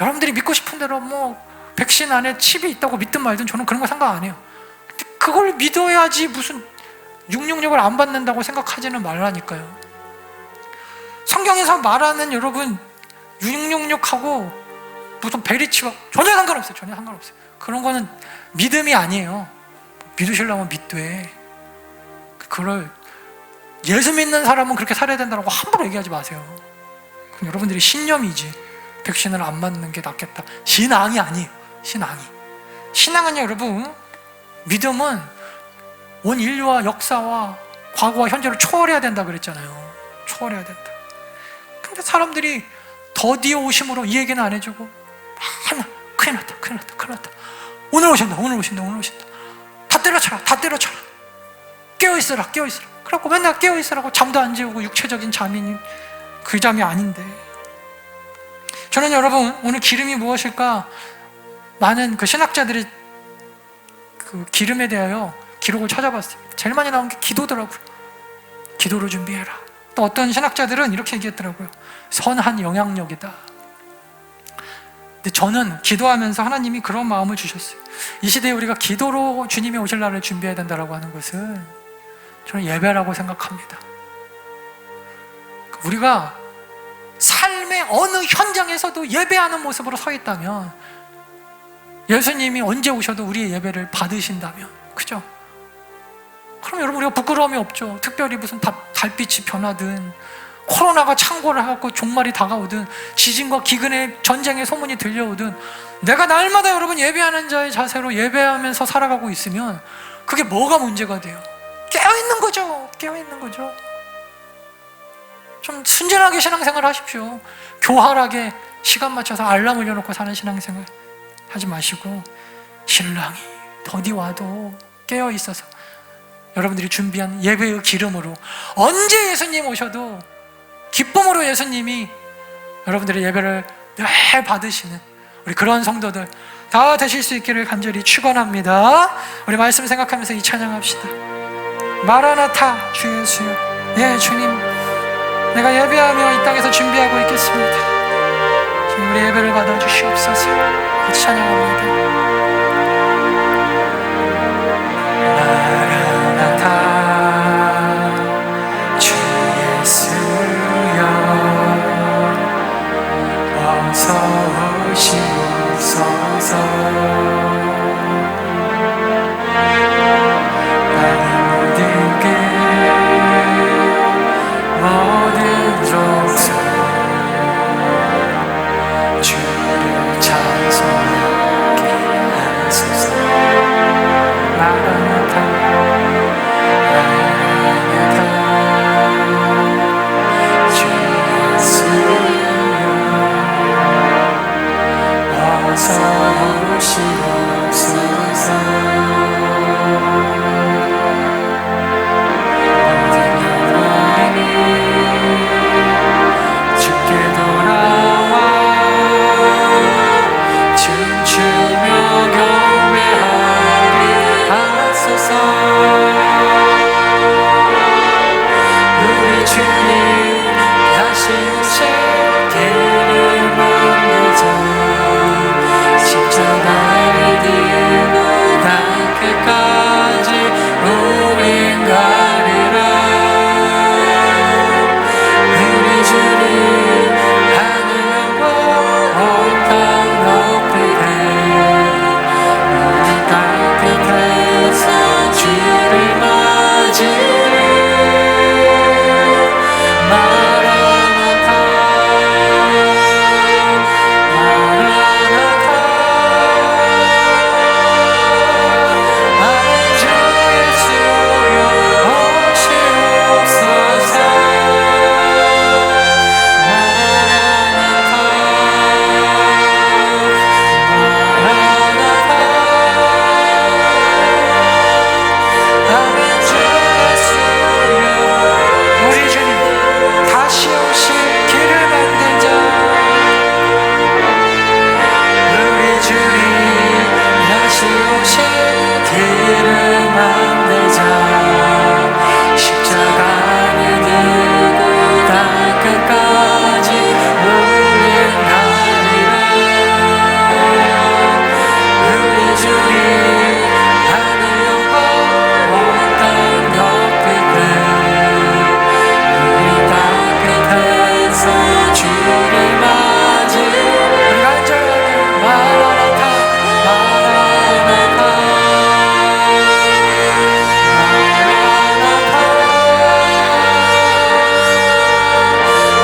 여러분들이 믿고 싶은 대로 뭐 백신 안에 칩이 있다고 믿든 말든 저는 그런 거 상관 안 해요. 근데 그걸 믿어야지 무슨 666을 안 받는다고 생각하지는 말라니까요. 성경에서 말하는 여러분 666하고 무슨 베리치와 전혀 상관없어요. 전혀 상관없어요. 그런 거는 믿음이 아니에요. 믿으시려면 믿되 그걸 예수 믿는 사람은 그렇게 살아야 된다고 함부로 얘기하지 마세요. 그럼 여러분들이 신념이지 백신을 안 맞는 게 낫겠다. 신앙이 아니에요. 신앙은요 여러분, 믿음은 온 인류와 역사와 과거와 현재를 초월해야 된다 그랬잖아요. 초월해야 된다. 근데 사람들이 더디어 오심으로 이 얘기는 안 해주고 큰일 났다. 오늘 오신다. 다 때려쳐라. 깨어있어라. 그래갖고 맨날 깨어있으라고 잠도 안 재우고 육체적인 잠이 그 잠이 아닌데. 저는 여러분 오늘 기름이 무엇일까? 많은 그 신학자들이 그 기름에 대하여 기록을 찾아봤어요. 제일 많이 나온 게 기도더라고요. 기도를 준비해라. 또 어떤 신학자들은 이렇게 얘기했더라고요. 선한 영향력이다. 근데 저는 기도하면서 하나님이 그런 마음을 주셨어요. 이 시대에 우리가 기도로 주님이 오실 날을 준비해야 된다고 하는 것은 저는 예배라고 생각합니다. 우리가 삶의 어느 현장에서도 예배하는 모습으로 서 있다면, 예수님이 언제 오셔도 우리의 예배를 받으신다면, 그죠? 그럼 여러분 우리가 부끄러움이 없죠. 특별히 무슨 달빛이 변하든 코로나가 창궐을 하고 종말이 다가오든 지진과 기근의 전쟁의 소문이 들려오든 내가 날마다 여러분 예배하는 자의 자세로 예배하면서 살아가고 있으면 그게 뭐가 문제가 돼요? 깨어있는 거죠. 좀 순진하게 신앙생활 하십시오. 교활하게 시간 맞춰서 알람 올려놓고 사는 신앙생활 하지 마시고, 신랑이 더디 와도 깨어있어서 여러분들이 준비한 예배의 기름으로 언제 예수님 오셔도 기쁨으로 예수님이 여러분들의 예배를 늘 받으시는 우리 그런 성도들 다 되실 수 있기를 간절히 축원합니다. 우리 말씀 생각하면서 이 찬양합시다. 마라나타 주 예수여. 예, 주님, 내가 예배하며 이 땅에서 준비하고 있겠습니다. 주님, 우리 예배를 받아주시옵소서. 같이 찬양합니다. 오시옵소서. 주께 돌아와 춤추며 경배하리 하소서. 우리 주님 다시 오실 길을 만들자. 십자가를 들고 닿을 끝까지 우린 가리라. 우리 주님 하늘 영광 온 땅 높이되 우리 땅 끝에서 주를 맞이해. 마라나타 마라나타 나는 주 예수여 오시옵소서. 마라나타 마라나타 나는 주 예수여. 우리 주님 다시 오실 길을 만들자. 우리 주님 다시 오실 길을 만들자. 십자가를 들고 닿을 끝까지 우린 가리라. 우리 주님 하늘 영광 온 땅 높이되 우리 땅 끝에서 주를 맞이해. 우리 간절하게 마라나타 마라나타 마라나타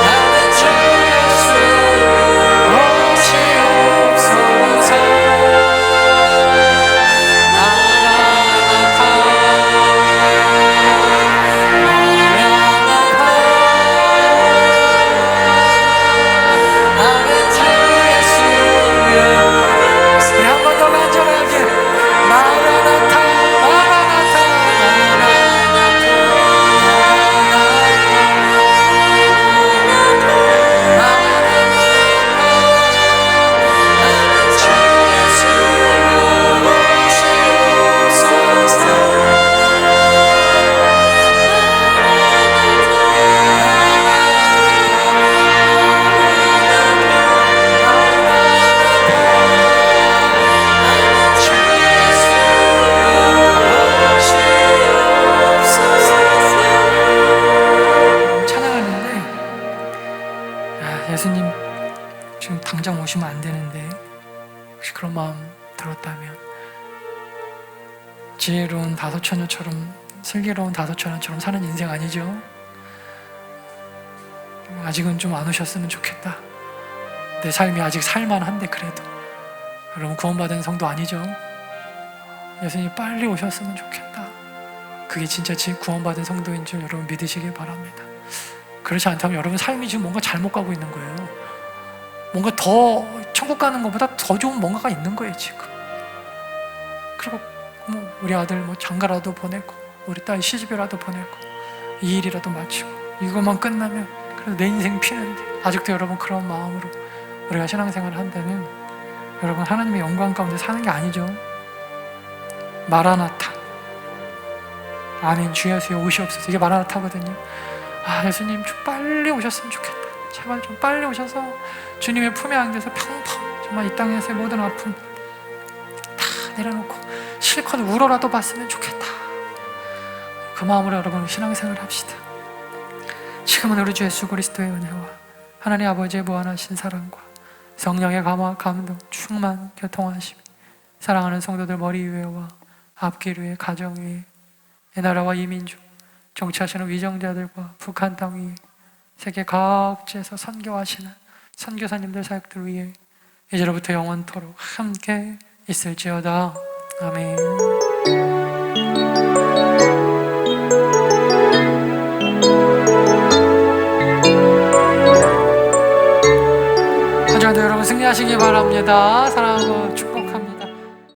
나는 주 예수 오시옵소서. 마라나타 나는 주 예수여. 우리 한 번 더 간절하게 마라나타 마라나타 마라나타 나는 주 예수 오시옵소서. 찬양하는데 예수님 지금 당장 오시면 안 되는데 혹시 그런 마음 들었다면 지혜로운 다소처녀처럼 슬기로운 다소처녀처럼 사는 인생 아니죠? 아직은 좀 안 오셨으면 좋겠다. 내 삶이 아직 살만한데 그래도 여러분 구원받은 성도 아니죠? 예수님 빨리 오셨으면 좋겠다. 그게 진짜 구원받은 성도인 줄 여러분 믿으시길 바랍니다. 그렇지 않다면 여러분 삶이 지금 뭔가 잘못 가고 있는 거예요. 뭔가 더 천국 가는 것보다 더 좋은 뭔가가 있는 거예요 지금. 그리고 뭐 우리 아들 뭐 장가라도 보내고 우리 딸 시집이라도 보내고 이 일이라도 마치고 이것만 끝나면 그래도 내 인생 피는데 아직도 여러분 그런 마음으로 우리가 신앙생활을 한다면 여러분 하나님의 영광 가운데 사는 게 아니죠. 마라나타 아멘 주 예수여 오시옵소서. 이게 마라나타거든요. 예수님 좀 빨리 오셨으면 좋겠다. 제발 좀 빨리 오셔서 주님의 품에 안겨서 평범 정말 이 땅에서의 모든 아픔 다 내려놓고 실컷 울어라도 봤으면 좋겠다. 그 마음으로 여러분 신앙생활을 합시다. 지금은 우리 주 예수 그리스도의 은혜와 하나님 아버지의 무한하신 사랑과 성령의 감화 감동 충만 교통하심이 사랑하는 성도들 머리 위에와 앞길 위에 가정 위에 이 나라와 이 민족 정치하시는 위정자들과 북한 땅 위에 세계 각지에서 선교하시는 선교사님들 사역들 위에 이제로부터 영원토록 함께 있을지어다. 아멘. 하지만 여러분 승리하시기 바랍니다. 사랑하고